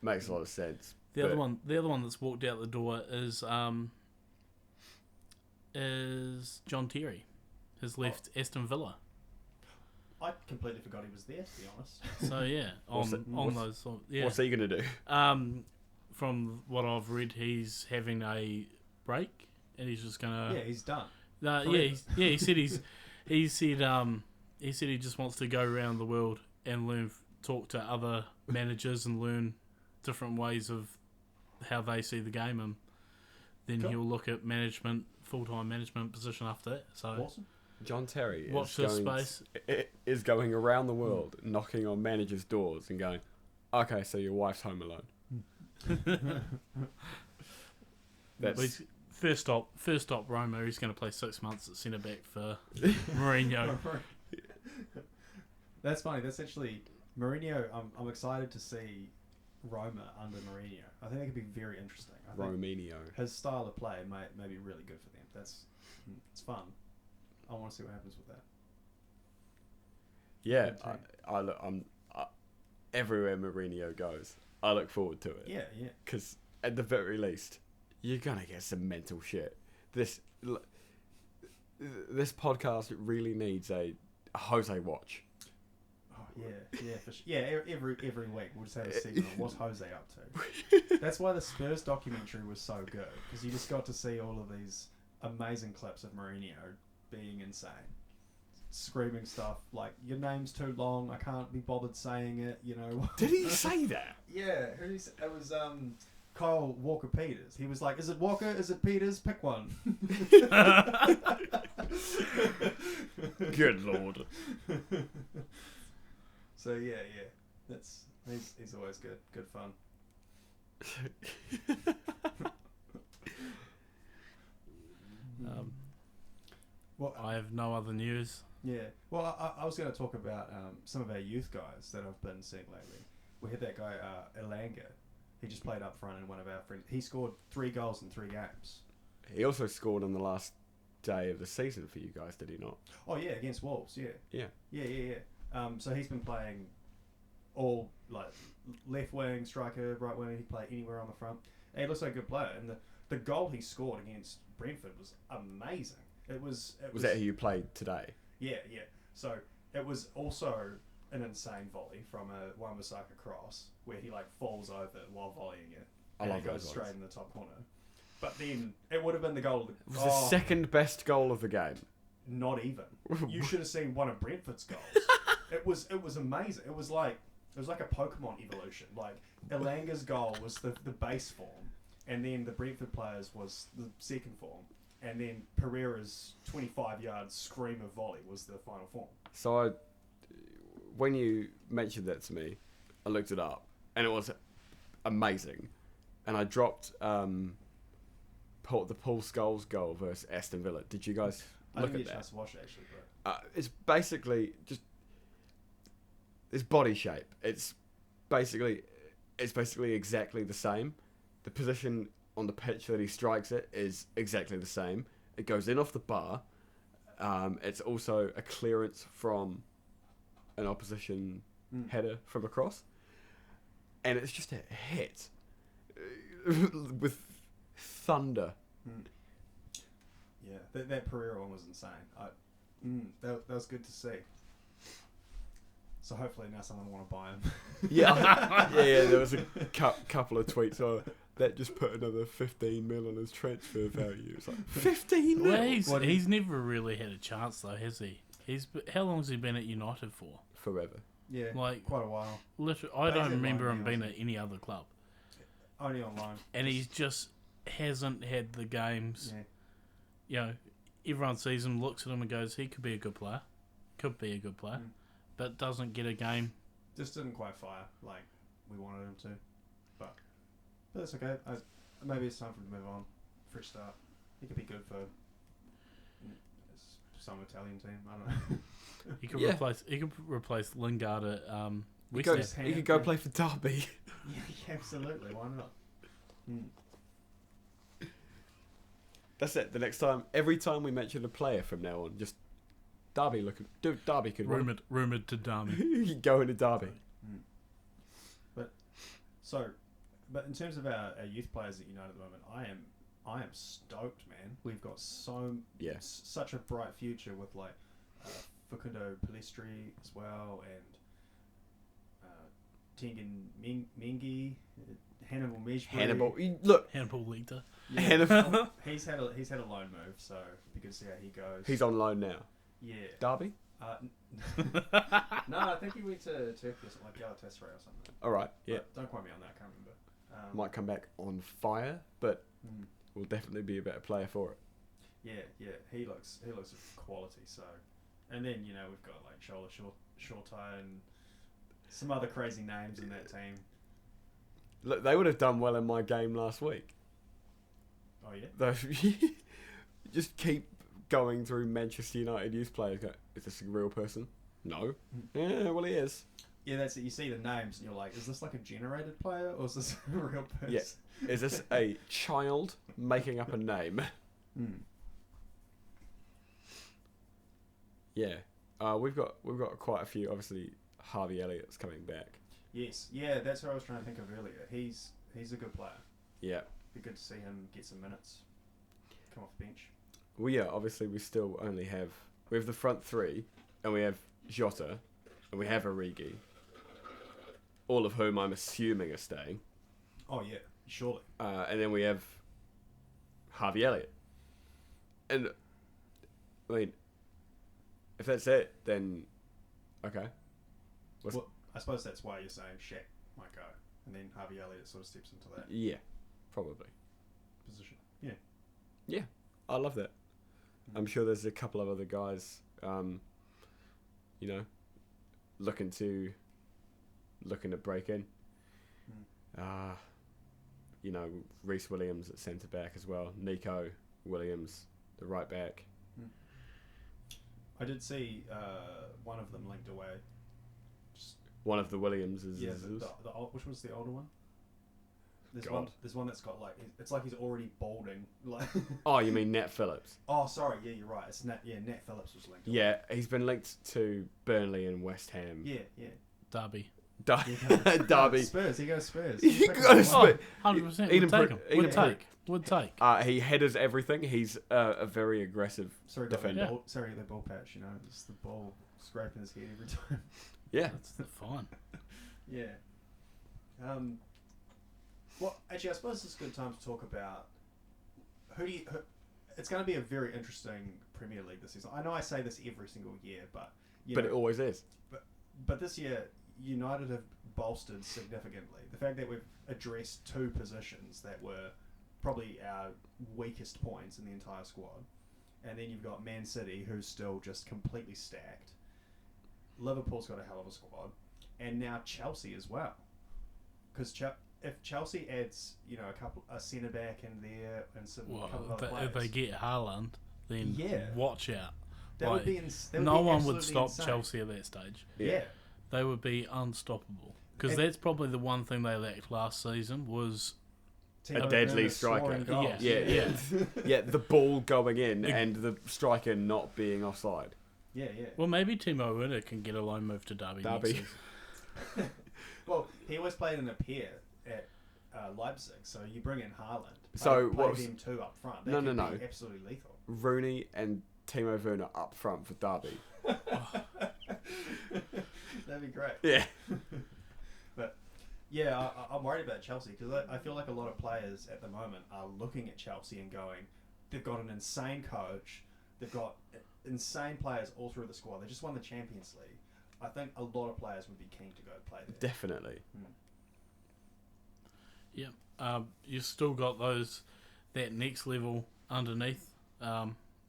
makes a lot of sense. The other one that's walked out the door is John Terry, has left Aston Villa. I completely forgot he was there, to be honest. So yeah, what's he gonna do? From what I've read, he's having a break, and he's just gonna. Yeah, he's done. He said he said he just wants to go around the world and talk to other managers and learn different ways of how they see the game, and then he'll look at full-time management position after that. So awesome. John Terry watch this space. Is going around the world, knocking on managers' doors and going, okay, so your wife's home alone. That's first stop Roma. He's going to play 6 months at centre back for Mourinho. That's funny. That's actually Mourinho. I'm excited to see Roma under Mourinho. I think that could be very interesting. Rominho. His style of play may be really good for them. It's fun. I want to see what happens with that. Yeah, I'm everywhere Mourinho goes, I look forward to it. Yeah. Because at the very least, you're gonna get some mental shit. This podcast really needs a Jose watch. Oh yeah, for sure. Yeah, every week we'll just have a segment on what's Jose up to. That's why the Spurs documentary was so good, because you just got to see all of these amazing clips of Mourinho being insane, screaming stuff like "Your name's too long, I can't be bothered saying it." Did he say that? Yeah, it was Kyle Walker-Peters. He was like, "Is it Walker? Is it Peters? Pick one." Good lord. So yeah, that's he's always good fun. Well, I have no other news. Yeah, well, I was going to talk about some of our youth guys that I've been seeing lately. We had that guy Elanga. He just played up front in one of our friends. He scored 3 goals in 3 games. He also scored on the last day of the season for you guys, did he not? Oh yeah, against Wolves. Yeah. So he's been playing all like left wing, striker, right wing. He can play anywhere on the front. And he looks like a good player. And the goal he scored against Brentford was amazing. It was that who you played today? Yeah. So it was also an insane volley from a Wan-Bissaka cross where he falls over while volleying it. And it goes straight in the top corner. But then it would have been the goal of the... It was the second best goal of the game. Not even. You should have seen one of Brentford's goals. It was amazing. It was like a Pokemon evolution. Like Elanga's goal was the base form, and then the Brentford players was the second form, and then Pereira's 25-yard screamer volley was the final form. So when you mentioned that to me, I looked it up, and it was amazing. And I dropped the Paul Scholes goal versus Aston Villa. Did you guys I look didn't at get a that? chance to watch it actually, but It's basically just its body shape. It's basically exactly the same. The position on the pitch that he strikes it is exactly the same. It goes in off the bar. It's also a clearance from an opposition header from across, and it's just a hit with thunder. Yeah, that Pereira one was insane. That was good to see. So hopefully now someone will want to buy him. Yeah. There was a couple of tweets. Oh, that just put another 15 mil on his transfer value. It's like 15 mil. Well, he's never really had a chance though, has he? How long has he been at United for? Forever. Yeah, like quite a while. Literally, I But he's don't at remember loan him now, being isn't at any other club, Only online. and he's just hasn't had the games. Yeah. You know, everyone sees him, looks at him, and goes, "He could be a good player. Could be a good player," but doesn't get a game. Just didn't quite fire like we wanted him to. But that's okay. Maybe it's time for him to move on. Fresh start. He could be good for some Italian team. I don't know. He could Yeah. replace Lingard at He West Ham. could go play for Derby. Yeah, absolutely. Why not? That's it. The next time, every time we mention a player from now on, just Derby Derby could win. Rumoured to Derby. You could go into Derby. But in terms of our youth players at United at the moment, I am stoked, man. We've got such a bright future with like Facundo Pellistri as well, and Tengen Mengi, Hannibal Mejbri. Hannibal Leiter. Yeah, Hannibal. he's had a loan move, so it'd be good to see how he goes. He's on loan now. Yeah. Derby? No, I think he went to Turkey or something, like Galatasaray or something. All right. Yeah. But don't quote me on that. I can't remember. Might come back on fire, but will definitely be a better player for it. Yeah. He looks quality. So, and then we've got like Shola Shortai and some other crazy names in that team. Look, they would have done well in my game last week. Oh yeah. Just keep going through Manchester United youth players. Go, is this a real person? No. Yeah, well he is. Yeah, that's it. You see the names and you're like, is this like a generated player or is this a real person? Yeah. Is this a child making up a name? Yeah. We've got quite a few. Obviously, Harvey Elliott's coming back. Yes. Yeah, that's what I was trying to think of earlier. He's a good player. Yeah. Be good to see him get some minutes. Come off the bench. Well, yeah. Obviously, we still only have the front three, and we have Jota, and we have Origi. All of whom I'm assuming are staying. Oh yeah, surely. And then we have Harvey Elliott. And I mean, if that's it, then okay. Well, I suppose that's why you're saying Shaq might go, and then Harvey Elliott sort of steps into that Yeah, probably. position. Yeah. Yeah, I love that. I'm sure there's a couple of other guys, looking to break in. Reece Williams at centre back as well. Nico Williams, the right back. I did see one of them linked away. One of the Williamses. Yeah, which was the older one? There's God. one that's got like it's like he's already balding. Like. Oh, you mean Nat Phillips? Oh, sorry. Yeah, you're right. It's Nat. Yeah, Nat Phillips was linked. Yeah, he's been linked to Burnley and West Ham. Yeah. Derby. Derby. Spurs. He goes Spurs. He goes Spurs. 100%. Would take. He headers everything. He's a very aggressive defender. Sorry, the ball patch. Just the ball scraping his head every time. Yeah, That's fine. Yeah. Well, actually, I suppose it's a good time to talk about it's going to be a very interesting Premier League this season. I know I say this every single year, but it always is. But but this year United have bolstered significantly. The fact that we've addressed 2 positions that were probably our weakest points in the entire squad, and then you've got Man City, who's still just completely stacked. Liverpool's got a hell of a squad, and now Chelsea as well. Because if Chelsea adds, a centre back in there and some couple of other players, if they get Haaland, then watch out. That would be no one would stop insane. Chelsea at that stage. Yeah. They would be unstoppable. Because that's probably the one thing they lacked last season was a deadly striker. Yeah, the ball going in and the striker not being offside. Yeah. Well, maybe Timo Werner can get a loan move to Derby. Next season. Well, he always played in a pair at Leipzig, so you bring in Haaland. So play them 2 up front. That could be absolutely lethal. Rooney and Timo Werner up front for Derby. That'd be great. Yeah. But yeah, I'm worried about Chelsea because I feel like a lot of players at the moment are looking at Chelsea and going, they've got an insane coach, they've got insane players all through the squad. They just won the Champions League. I think a lot of players would be keen to go play there. Definitely. Yeah. You've still got that next level underneath.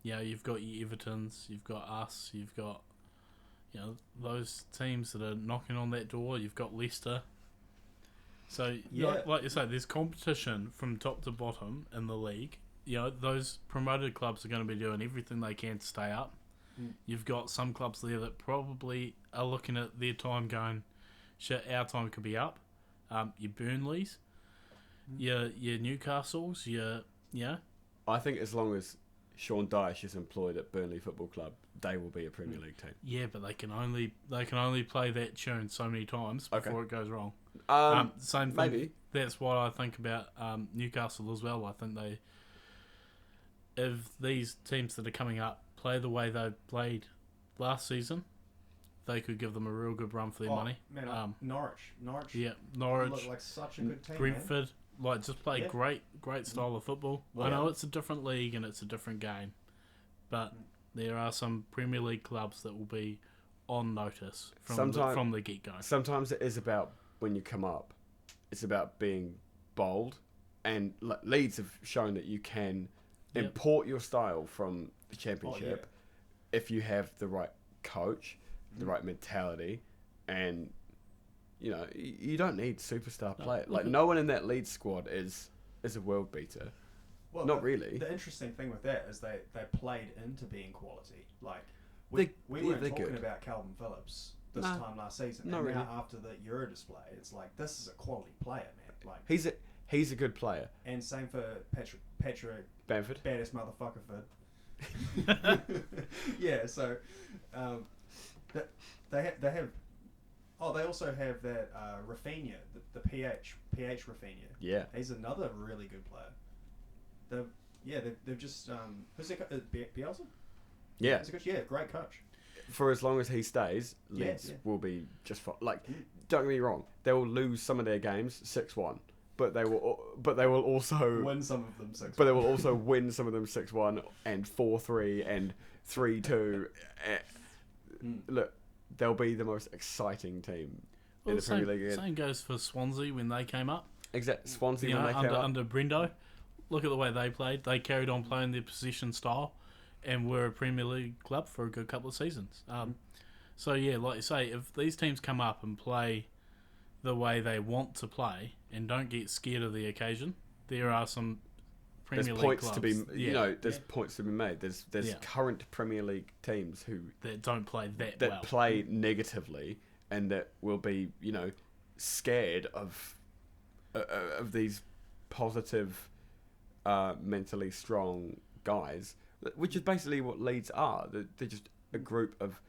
You've got your Evertons, you've got us, you've got those teams that are knocking on that door. You've got Leicester. So, like you say, there's competition from top to bottom in the league. Those promoted clubs are going to be doing everything they can to stay up. You've got some clubs there that probably are looking at their time going, shit, our time could be up. Your Burnleys, your Newcastles, I think as long as Sean Dyche is employed at Burnley Football Club, they will be a Premier League team. Yeah, but they can only play that tune so many times before it goes wrong. Same thing. Maybe. That's what I think about Newcastle as well. I think if these teams that are coming up play the way they played last season, they could give them a real good run for their money. Man, Norwich. Yeah, Norwich. Look like such a good team. Brentford. Just play great style of football. Well, I know it's a different league and it's a different game, but there are some Premier League clubs that will be on notice from the get-go. Sometimes it is about when you come up, it's about being bold, and Leeds have shown that you can import your style from the Championship if you have the right coach, the right mentality, and you don't need superstar players. No one in that Leeds squad is a world beater. Well, not really. The interesting thing with that is they played into being quality. Like we weren't talking good. about Calvin Phillips this time last season. Not and really. now after the Euro display, it's like this is a quality player, man. Like he's a good player. And same for Patrick Bamford, baddest motherfucker for. Yeah, so they have. Oh, they also have that Rafinha, the PH Rafinha. Yeah, he's another really good player. They've just who's that? Bielsa. Yeah, he's a good, great coach. For as long as he stays, Leeds will be just fine. Like, don't get me wrong, they will lose some of their games 6-1, but they will also win some of them 6-1. But they will also win some of them 6-1 and 4-3 and 3-2. Look, they'll be the most exciting team in the Premier League. Same goes for Swansea when they came up. Exactly, Swansea when they came up under Brendo. Look at the way they played. They carried on playing their possession style, and were a Premier League club for a good couple of seasons. So yeah, like you say, if these teams come up and play the way they want to play and don't get scared of the occasion, there are some Premier League clubs. There's points to be made. There's current Premier League teams that don't play that well. Play negatively and that will be scared of these positive, mentally strong guys, which is basically what Leeds are. They're just a group of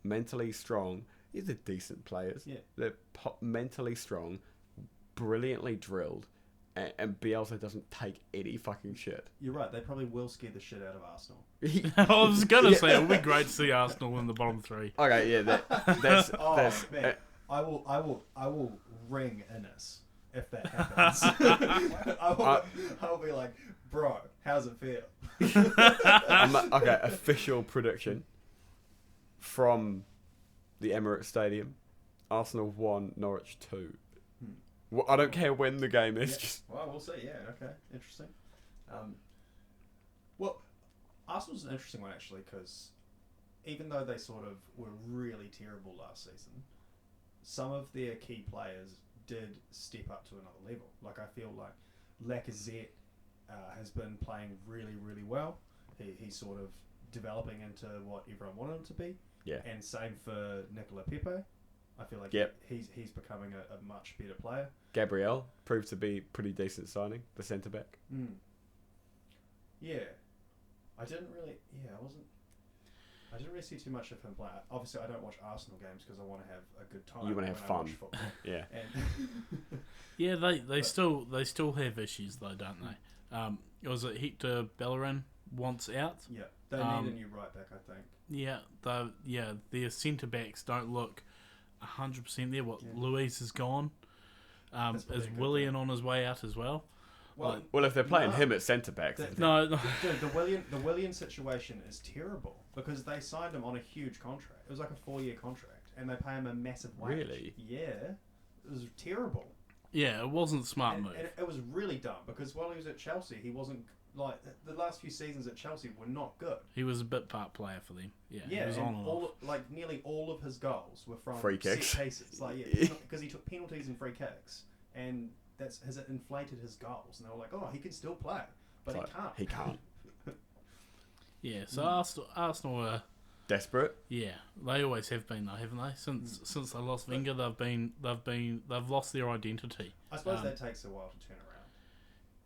mentally strong. They're decent players. Yeah. They're mentally strong, brilliantly drilled. And Bielsa doesn't take any fucking shit. You're right. They probably will scare the shit out of Arsenal. I was gonna say it would be great to see Arsenal in the bottom 3. Okay, yeah, that's. Man, I will ring Innes if that happens. I'll be like, bro, how's it feel? Okay, official prediction from the Emirates Stadium. Arsenal 1, Norwich 2. Hmm. Well, I don't care when the game is. Yeah. Just Well, we'll see. Yeah, okay, interesting. Well, Arsenal's an interesting one actually because even though they sort of were really terrible last season, some of their key players did step up to another level. Like I feel like Lacazette has been playing really, really well. He's sort of developing into what everyone wanted him to be. Yeah. And same for Nicola Pepe. I feel like he's becoming a much better player. Gabriel proved to be pretty decent signing, the centre back. Mm. Yeah. I didn't really see too much of him play. Obviously, I don't watch Arsenal games because I want to have a good time. You want to have fun. Yeah. And Yeah, they still have issues though, don't they? Was it Hector Bellerin wants out? Yeah, they need a new right back, I think. Yeah, their centre backs don't look 100% there. Luis is gone. Is Willian on his way out as well? Well, if they're playing him at centre back, no. Dude, the Willian situation is terrible because they signed him on a huge contract. It was like a 4-year contract, and they pay him a massive wage. Really? Yeah, it was terrible. Yeah, it wasn't a smart move. And it was really dumb because while he was at Chelsea, he wasn't like the last few seasons at Chelsea were not good. He was a bit part player for them. Yeah, he was on and off. Like nearly all of his goals were from free kicks. Set pieces. Like because he took penalties and free kicks, and has inflated his goals. And they were like, oh, he can still play, but he can't. Yeah, so Arsenal are desperate. Yeah, they always have been though, haven't they? Since they lost Wenger, they've lost their identity. I suppose that takes a while to turn around.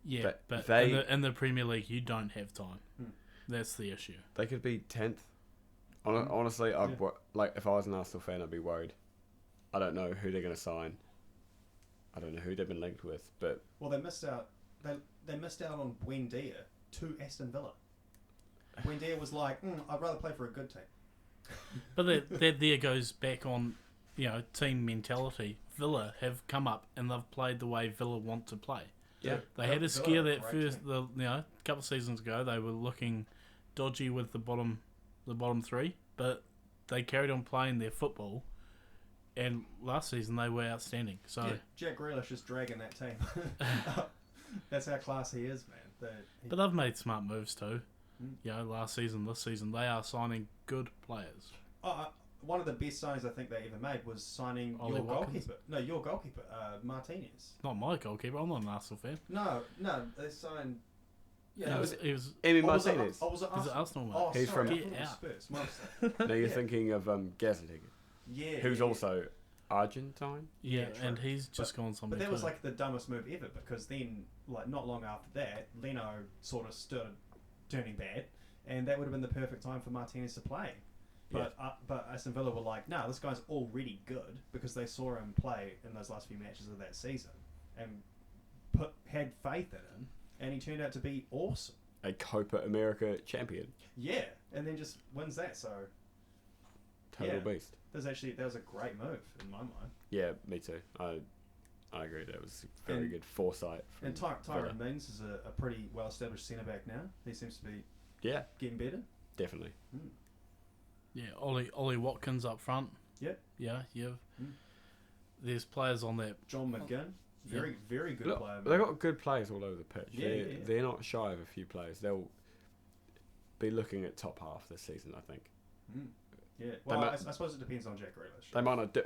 Yeah, but in the Premier League, you don't have time. That's the issue. They could be 10th. Honestly, like if I was an Arsenal fan, I'd be worried. I don't know who they're going to sign. I don't know who they've been linked with, but they missed out. They missed out on Buendia to Aston Villa. Buendia was like, I'd rather play for a good team. But that there goes back on, team mentality. Villa have come up and they've played the way Villa want to play. Yeah, they had a scare that first, a couple of seasons ago. They were looking dodgy with the bottom three, but they carried on playing their football. And last season they were outstanding. So Jack Grealish is dragging that team. That's how class he is, man. But they've made smart moves too. Last season, this season, they are signing good players. One of the best signings I think they ever made was signing your goalkeeper, Martinez. Not my goalkeeper. I'm not an Arsenal fan. No, they signed. Yeah, it was Amy Martinez. Was it Arsenal? Oh, he's sorry, from Spurs. No, you're thinking of Gazzadig. Yeah, who's also Argentine. Yeah, and he's just gone somewhere. But that was like the dumbest move ever because then, like not long after that, Leno sort of started turning bad, and that would have been the perfect time for Martinez to play. But Aston Villa were like, no, this guy's already good because they saw him play in those last few matches of that season and had faith in him, and he turned out to be awesome. A Copa America champion. Yeah, and then just wins that. So total beast. That was a great move in my mind. Yeah, me too. I agree. That was very good foresight. And Tyrone Mings is a pretty well established centre back now. He seems to be getting better. Definitely. Yeah, Ollie Watkins up front. Yep. Yeah. There's players on that. John McGinn, very very good player. They've got good players all over the pitch. Yeah, they're not shy of a few players. They'll be looking at top half this season, I think. Yeah, well, I suppose it depends on Jack Grealish. They might not.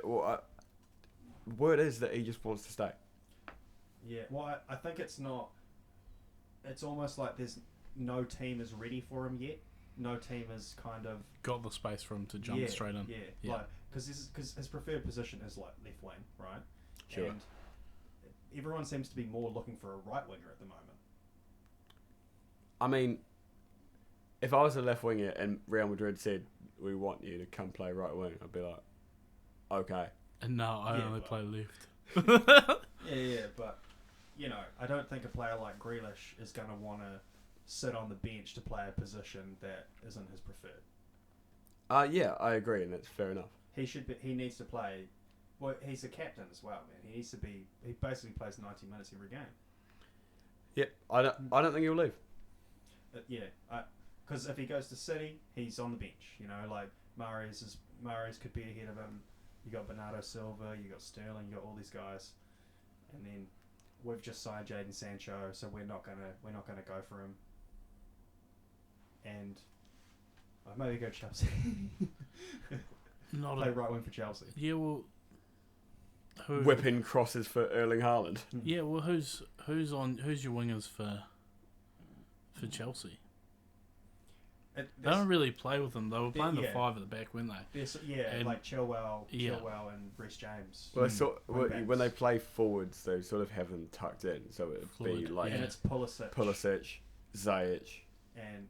Word is that he just wants to stay. Yeah, well, I think it's not. It's almost like there's no team is ready for him yet. No team has kind of got the space for him to jump straight in. Yeah, like because his preferred position is like left wing, right? Sure. And everyone seems to be more looking for a right winger at the moment. I mean, if I was a left winger and Real Madrid said, we want you to come play right wing, I'd be like, okay. And no, I only play left. yeah, but I don't think a player like Grealish is going to want to sit on the bench to play a position that isn't his preferred. Yeah, I agree, and that's fair enough. He needs to play. Well, he's a captain as well, man. He needs to be. He basically plays 90 minutes every game. Yeah, I don't think he'll leave. Because if he goes to City, he's on the bench. Like Mahrez could be ahead of him. You got Bernardo Silva, you got Sterling, you got all these guys, and then we've just signed Jadon Sancho, so we're not gonna go for him. And maybe go Chelsea. Play right wing for Chelsea. Yeah, well, Whipping crosses for Erling Haaland. Yeah, well, who's your wingers for Chelsea? They don't really play with them. They were playing the five at the back, weren't they? And like Chilwell and Reece James. Well, when they play forwards, they sort of have them tucked in, so it'd be like and it's Pulisic, Ziyech, and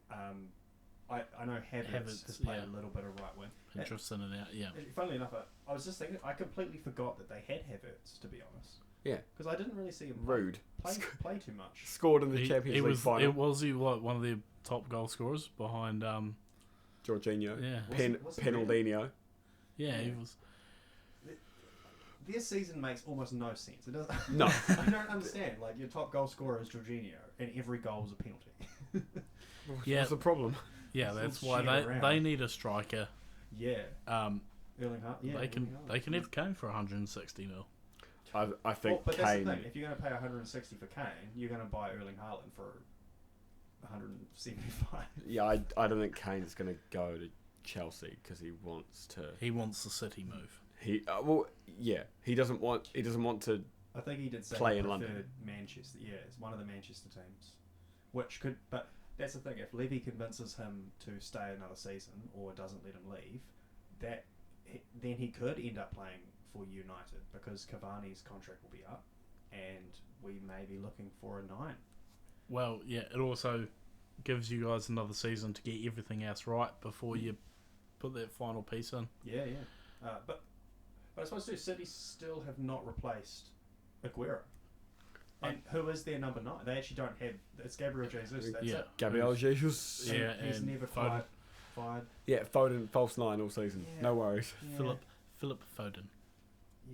I know Havertz has played a little bit of right wing. Drifts in and out, yeah. Funnily enough, I was just thinking, I completely forgot that they had Havertz, to be honest. Yeah. Because I didn't really see him play too much. Scored in the Champions League final. Was he one of the top goal scorers behind Jorginho? Yeah. Penaldinho. Yeah, he was. Their season makes almost no sense. It doesn't. No. I don't understand. Like, your top goal scorer is Jorginho, and every goal is a penalty. What's the problem? Yeah, that's why they need a striker. Yeah. Erling Haaland. Yeah, they can have Kane for 160 mil. I think but Kane. That's the thing. If you're going to pay 160 for Kane, you're going to buy Erling Haaland for 175. Yeah, I don't think Kane's going to go to Chelsea because he wants to. He wants the City move. He doesn't want to. I think he did say play he in preferred London. Manchester. Yeah, it's one of the Manchester teams, which could. But that's the thing. If Levy convinces him to stay another season or doesn't let him leave, then he could end up playing for United because Cavani's contract will be up, and we may be looking for a 9. Well, yeah, it also gives you guys another season to get everything else right before you put that final piece in. Yeah. But I suppose too, City still have not replaced Aguero. And who is their number 9? They actually don't have. It's Gabriel Jesus. That's it. Gabriel Jesus. Yeah, he's never quite fired. Yeah, Foden false 9 all season. Yeah. No worries. Yeah. Philip Foden.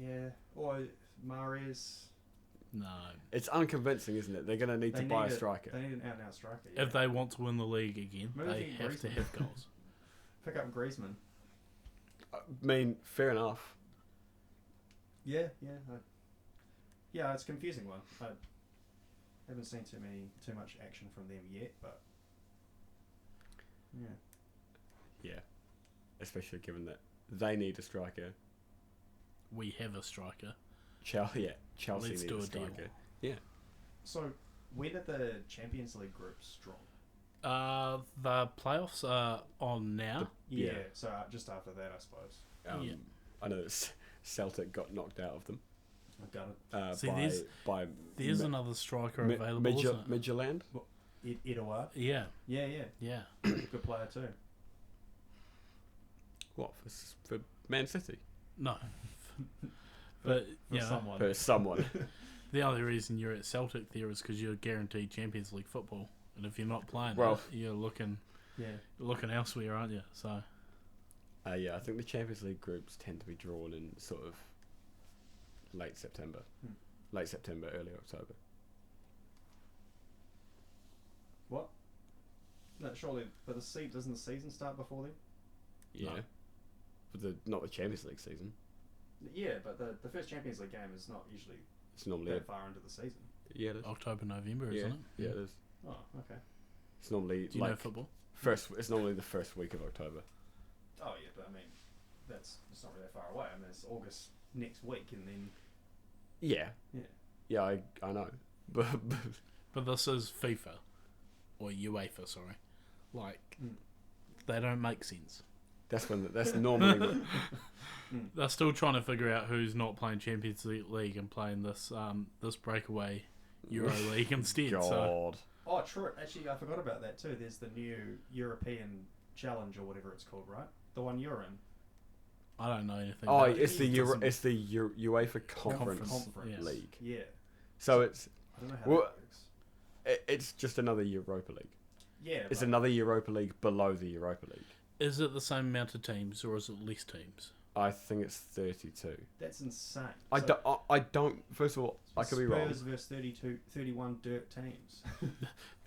Yeah, or Mahrez. No. It's unconvincing, isn't it? They're going to need to buy a striker. They need an out-and-out striker. Yeah. If they want to win the league again, they have to have goals. Pick up Griezmann. I mean, fair enough. Yeah. Yeah, it's a confusing one. I haven't seen too much action from them yet, but yeah. Yeah, especially given that they need a striker. We have a striker. Chelsea Let's need do a a striker. deal. Yeah. So, when are the Champions League groups drawn? The playoffs are on now. Yeah, so just after that, I suppose. I know that Celtic got knocked out of them. I've got it. See, there's another striker available, isn't it? Midtjylland? Edouard? Yeah. Yeah. Good player too. What, for Man City? No. But, For someone. The only reason you're at Celtic there is because you're guaranteed Champions League football. And if you're not playing you're looking elsewhere, aren't you? So. Yeah, I think the Champions League groups tend to be drawn in sort of late September. Late September, early October. What? No, surely, but doesn't the season start before then? Yeah. No. But not the Champions League season. Yeah, but the first Champions League game is not usually that far into the season. Yeah, it is. October, November, isn't it? Yeah, it is. Oh, okay. It's normally Do you know football? It's normally the first week of October. Oh yeah, but I mean, it's not really that far away. I mean, it's August next week, and then. Yeah, I know, but this is FIFA, or UEFA, sorry. Like, they don't make sense. That's normally. They're still trying to figure out who's not playing Champions League and playing this breakaway Euro League instead. God. So. Oh, true. Actually, I forgot about that too. There's the new European Challenge or whatever it's called, right? The one you're in. I don't know anything. Oh, about it's the UEFA Conference League. Yeah. So it's. I don't know how that works. It's just another Europa League. Yeah. It's another Europa League below the Europa League. Is it the same amount of teams or is it less teams? I think it's 32. That's insane. I don't. First of all, I could be wrong. Spurs versus 31 dirt teams.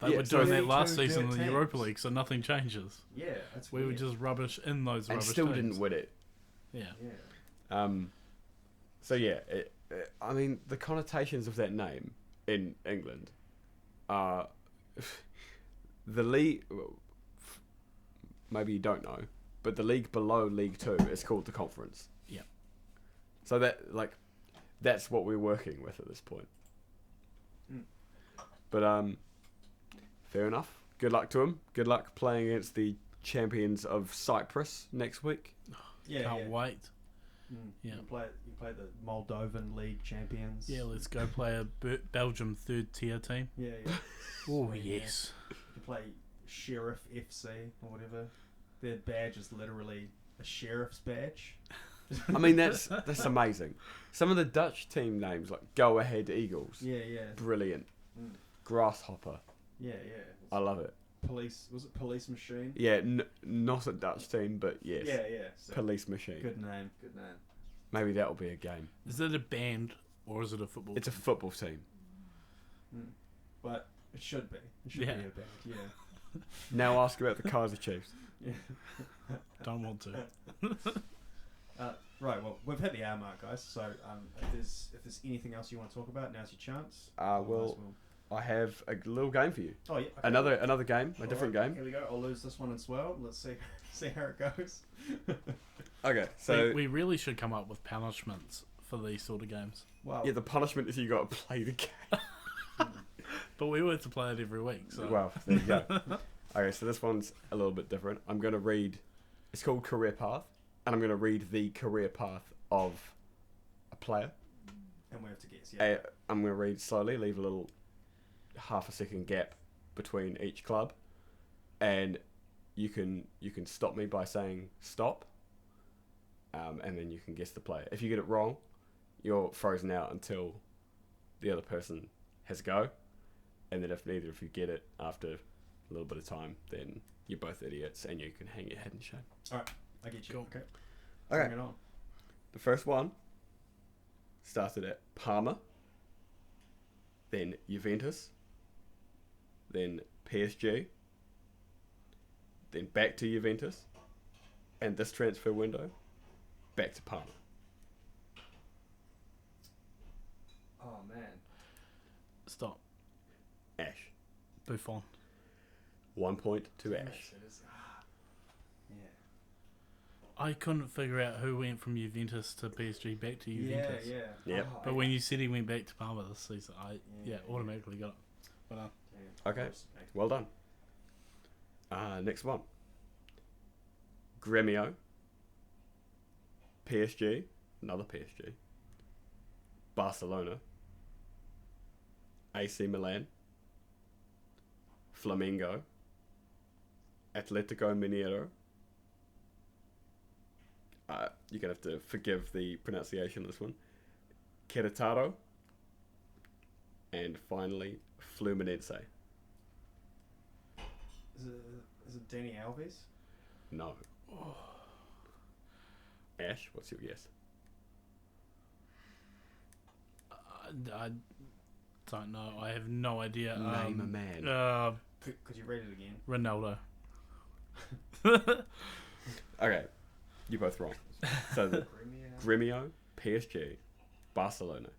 They were doing that last 32 season in the dirt Europa teams. League, so nothing changes. Yeah, that's We weird. were just rubbish in those And rubbish still teams. didn't win it. Yeah. Yeah. So yeah, I mean, the connotations of that name in England are the league. Maybe you don't know, but the league below League Two is called the Conference. Yeah. So that's what we're working with at this point. But fair enough. Good luck to him. Good luck playing against the champions of Cyprus next week. Can't wait. Yeah. You play the Moldovan League champions. Yeah, let's go play a Belgium third tier team. Yeah. Oh, Sweet, yes. You play Sheriff FC or whatever. Their badge is literally a sheriff's badge. I mean, that's amazing. Some of the Dutch team names, like Go Ahead Eagles. Yeah. Brilliant. Grasshopper. Yeah. I love it. Was it Police Machine? Yeah, not a Dutch team, but yes. Yeah. So Police Machine. Good name. Maybe that'll be a game. Is it a band or is it a football It's a team? football team. But it should be. It should be a band. Yeah. Now ask about the Kaiser Chiefs. Yeah. Don't want to. Right. Well, we've hit the hour mark, guys. So if there's anything else you want to talk about, now's your chance. Well, I have a little game for you. Oh yeah. Okay. Another game, a different game. Here we go. I'll lose this one as well. Let's see how it goes. Okay, so we really should come up with punishments for these sort of games. Wow. yeah, the punishment is you got to play the game. But we were to play it every week. So. Well, there you go. Okay, so this one's a little bit different. I'm going to read. It's called Career Path, and I'm going to read the career path of a player. And we have to guess. Yeah. I'm going to read slowly, leave a little half a second gap between each club, and you can stop me by saying stop, and then you can guess the player. If you get it wrong, you're frozen out until the other person has a go, and then if neither of you get it after a little bit of time, then you're both idiots and you can hang your head in shame. All right, I get you. Cool. Okay. Okay. Bring it on. The first one started at Parma, then Juventus, then PSG, then back to Juventus, and this transfer window, back to Parma. Oh man. Stop. Ash. Buffon. 1 point to Yes, Ash. it is. Yeah. I couldn't figure out who went from Juventus to PSG back to Juventus. Yeah. Yep. Oh, But when you said he went back to Parma this season, I Yeah. automatically got it. But yeah, Okay. of course. Well done. Next one. Gremio. PSG. Another PSG. Barcelona. AC Milan. Flamengo. Atletico Mineiro. You're going to have to forgive the pronunciation of this one. Querétaro. And finally, Fluminense. Is it Danny Alves? No. Ash, what's your guess? I don't know. I have no idea. Name a man. Could you read it again? Ronaldo. Okay, you're both wrong. So the Gremio, PSG, Barcelona,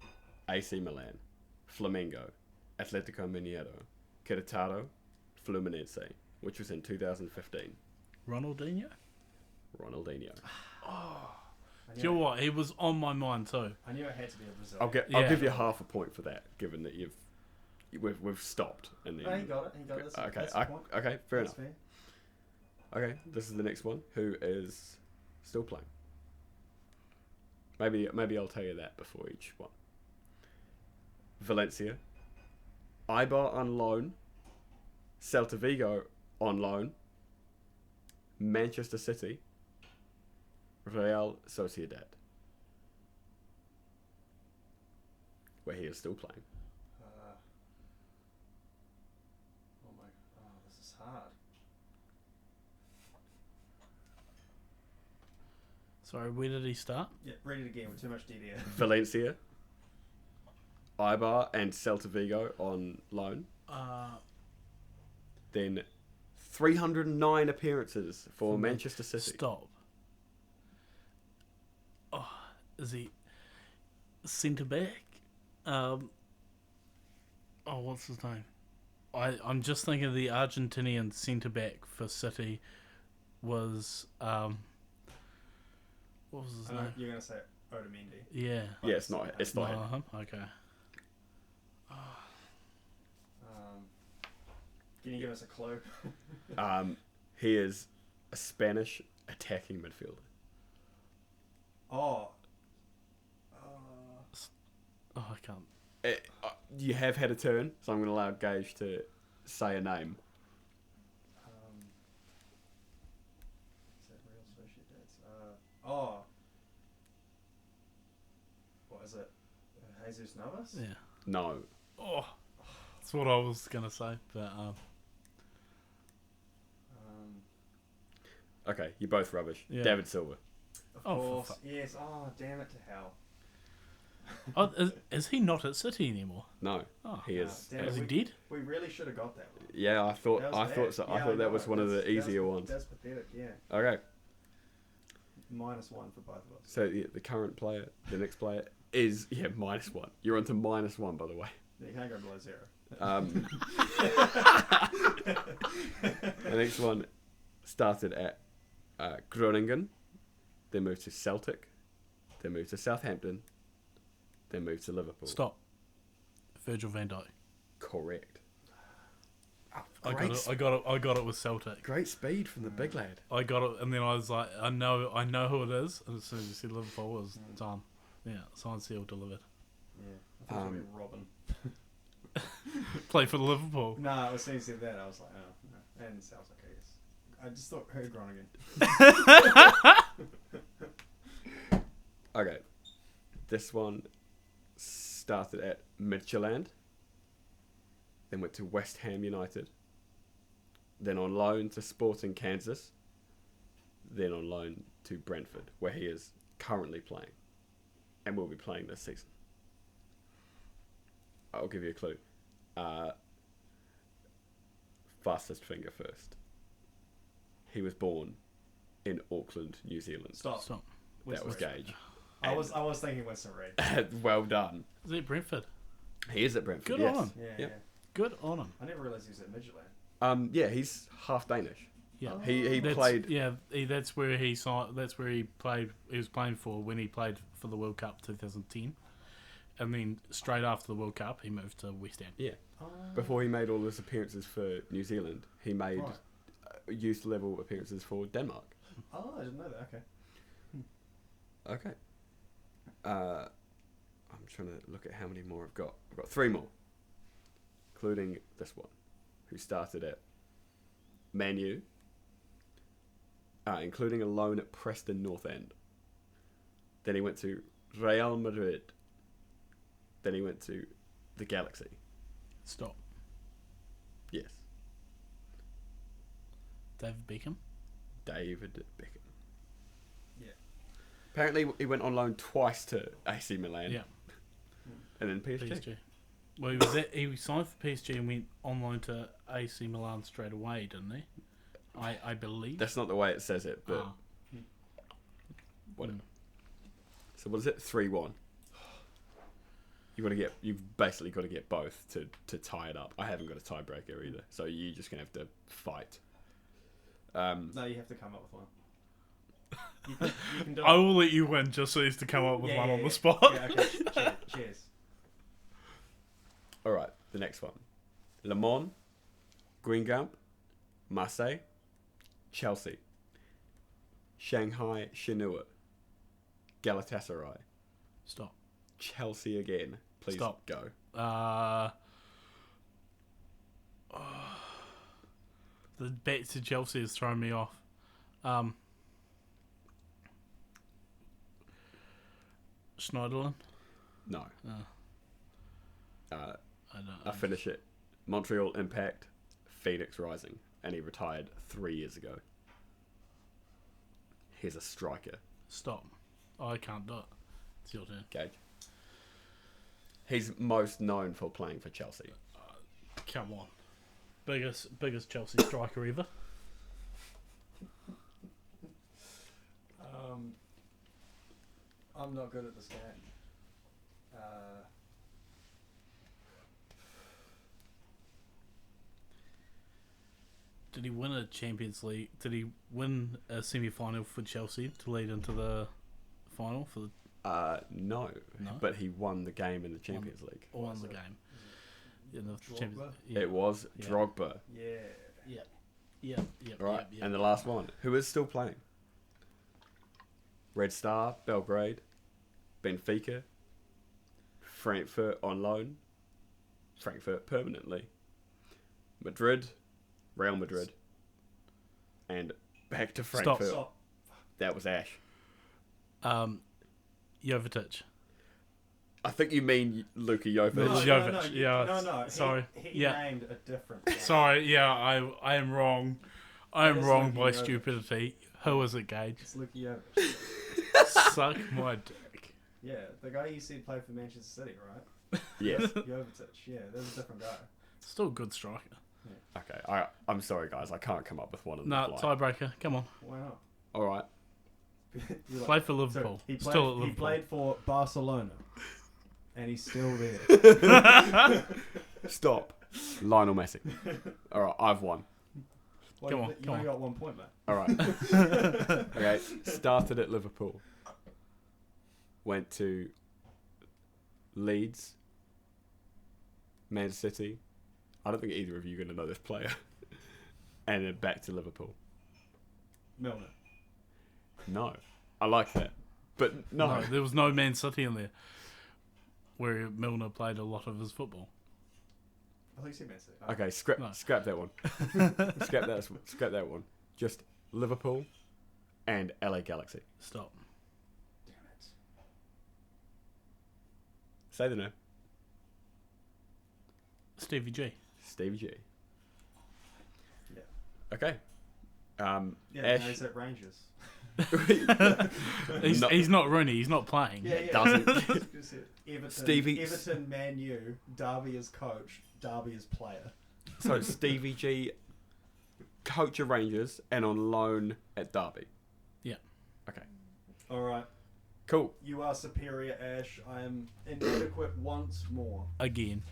AC Milan, Flamengo, Atletico Mineiro, Querétaro, Fluminense, which was in 2015. Ronaldinho? Ronaldinho. Do you know what? He was on my mind too. I knew it had to be a Brazilian. I'll give you half a point for that, given that we've stopped and then. No, he got it. That's, Okay, that's the point. okay, fair That's enough. fair. Okay, this is the next one. Who is still playing? Maybe I'll tell you that before each one. Valencia, Eibar on loan, Celta Vigo on loan, Manchester City, Real Sociedad, where he is still playing. This is hard. Sorry, where did he start? Yeah, read it again with too much DD. Valencia, Eibar and Celta Vigo on loan. Then 309 appearances for Manchester City. Stop. Oh, Is he centre back? What's his name? I'm just thinking the Argentinian centre back for City was what was his name? You're gonna say Otamendi. Yeah. Yeah, it's not him. him. Okay. Can you give us a clue? He is a Spanish attacking midfielder. Oh. I can't. You have had a turn, so I'm going to allow Gage to say a name. Is that Real Sociedad? What is it? Jesus Navas? Yeah. No. Oh, that's what I was gonna say, but Okay, you're both rubbish. Yeah. David Silva. Of Oh, for course. fuck. Yes. Oh, damn it to hell. is he not at City anymore? No, Oh, he is. damn it. is he dead? We really should have got that one. Yeah, I thought That was I bad. thought so. I Yeah, thought that know. was one of the easier ones. That's pathetic. Yeah. Okay, -1 for both of us. so the current player, the next player is -1. You're on to -1, by the way. You can't go below 0. The next one started at Groningen, then moved to Celtic, then moved to Southampton, then moved to Liverpool. Stop. Virgil van Dijk. Correct. I got it with Celtic. Great speed from the big lad. I got it, and then I was like, I know who it is. And as soon as you said Liverpool, it was done. Yeah, signed, sealed, delivered. Yeah. I thought it would be Robin. Play for Liverpool. No, as soon as you said that, I was like, oh, no. And sounds like yes. I just thought heard Groningen. Okay. This one started at Midtjylland, then went to West Ham United, then on loan to Sporting Kansas, then on loan to Brentford, where he is currently playing and will be playing this season. I'll give you a clue. Fastest finger first. He was born in Auckland, New Zealand. Stop. That was Gage. I was thinking Western Red. Well done. Is it Brentford? He is at Brentford. Good yes. on him. Yeah, Yep. yeah. Good on him. I never realised he was at Midtjylland. Yeah, he's half Danish. Yeah. Oh. He That's- played. Yeah, that's where he signed. That's where he played. He was playing for when he played for the World Cup 2010, and then straight after the World Cup, he moved to West Ham. Yeah. Before he made all his appearances for New Zealand, he made Right. youth level appearances for Denmark. Oh, I didn't know that. Okay. Okay. I'm trying to look at how many more I've got. I've got 3 more, including this one, who started at Man U, including a loan at Preston North End. Then he went to Real Madrid. Then he went to the Galaxy. Stop. Yes. David Beckham. David Beckham. Yeah. Apparently, he went on loan twice to AC Milan. Yeah. And then PSG. PSG. Well, he signed for PSG and went on loan to AC Milan straight away, didn't he? I believe. That's not the way it says it, but Ah. whatever. So what is it? 3-1. You've basically got to get both to tie it up. I haven't got a tiebreaker either, so you're just gonna have to fight. No, you have to come up with one. You can do it. I will let you win just so he's to come up with one on the spot. Yeah, okay. Cheers. All right, the next one: Le Mans, Guingamp, Marseille, Chelsea, Shanghai Shenhua, Galatasaray, Stop. Chelsea again. Please Stop. go. The bet to Chelsea has thrown me off. Schneiderlin? No. I don't I finish it. Montreal Impact, Phoenix Rising, and he retired 3 years ago. He's a striker. Stop. I can't do it. It's your turn. Gage. He's most known for playing for Chelsea. Come on. Biggest Chelsea striker ever. I'm not good at this game. Did he win a Champions League? Did he win a semi-final for Chelsea to lead into the final for the? No. But he won the game in the Champions League. Or won the game. In the Drogba? Champions. It was Drogba. Yeah. Right. And the last one, who is still playing? Red Star, Belgrade, Benfica, Frankfurt on loan, Frankfurt permanently, Madrid, Real Madrid, and back to Frankfurt. Stop. That was Ash. Jovetic. I think you mean Luka Jovic. No. Sorry. He named a different guy. Sorry. Yeah, I am wrong. I am That is wrong Luka by Jovic. stupidity. Who was it, Gage? It's Luka Jovic. Suck my dick. Yeah, the guy you said played for Manchester City, right? Yes. Jovetic. Yeah, there's a different guy. Still a good striker. Okay, I'm sorry, guys. I can't come up with one of them. No, tiebreaker. Come on. Why not? All right. Play for Liverpool. He played, Still at Liverpool. He played for Barcelona, and he's still there. Stop. Lionel Messi. All right, I've won. Well, Come on, you come only on. got 1 point, mate. All right. Okay. Started at Liverpool. Went to Leeds. Man City. I don't think either of you are going to know this player. And then back to Liverpool. Milner. No. I like that. But no. There was no Man City in there where Milner played a lot of his football. I think you said Man City. Okay, scrap that one. Scrap that one. Just Liverpool and LA Galaxy. Stop. Damn it. Say the name. Stevie G. Stevie G. Yeah. Okay. Yeah, Ash. no, he's at Rangers. He's not Rooney. He's not playing. Yeah. Doesn't. Everton, Man U, Derby as coach, Derby as player. So Stevie G, coach of Rangers and on loan at Derby. Yeah. Okay. All right. Cool. You are superior, Ash. I am inadequate once more, Again.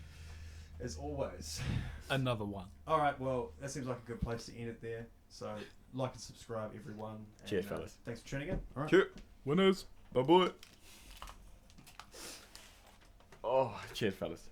as always. Another one. All right. Well, that seems like a good place to end it there. So, like and subscribe, everyone. And, Cheers, fellas. Thanks for tuning in. All right. Cheers. Winners. Bye bye. Oh, cheers, fellas.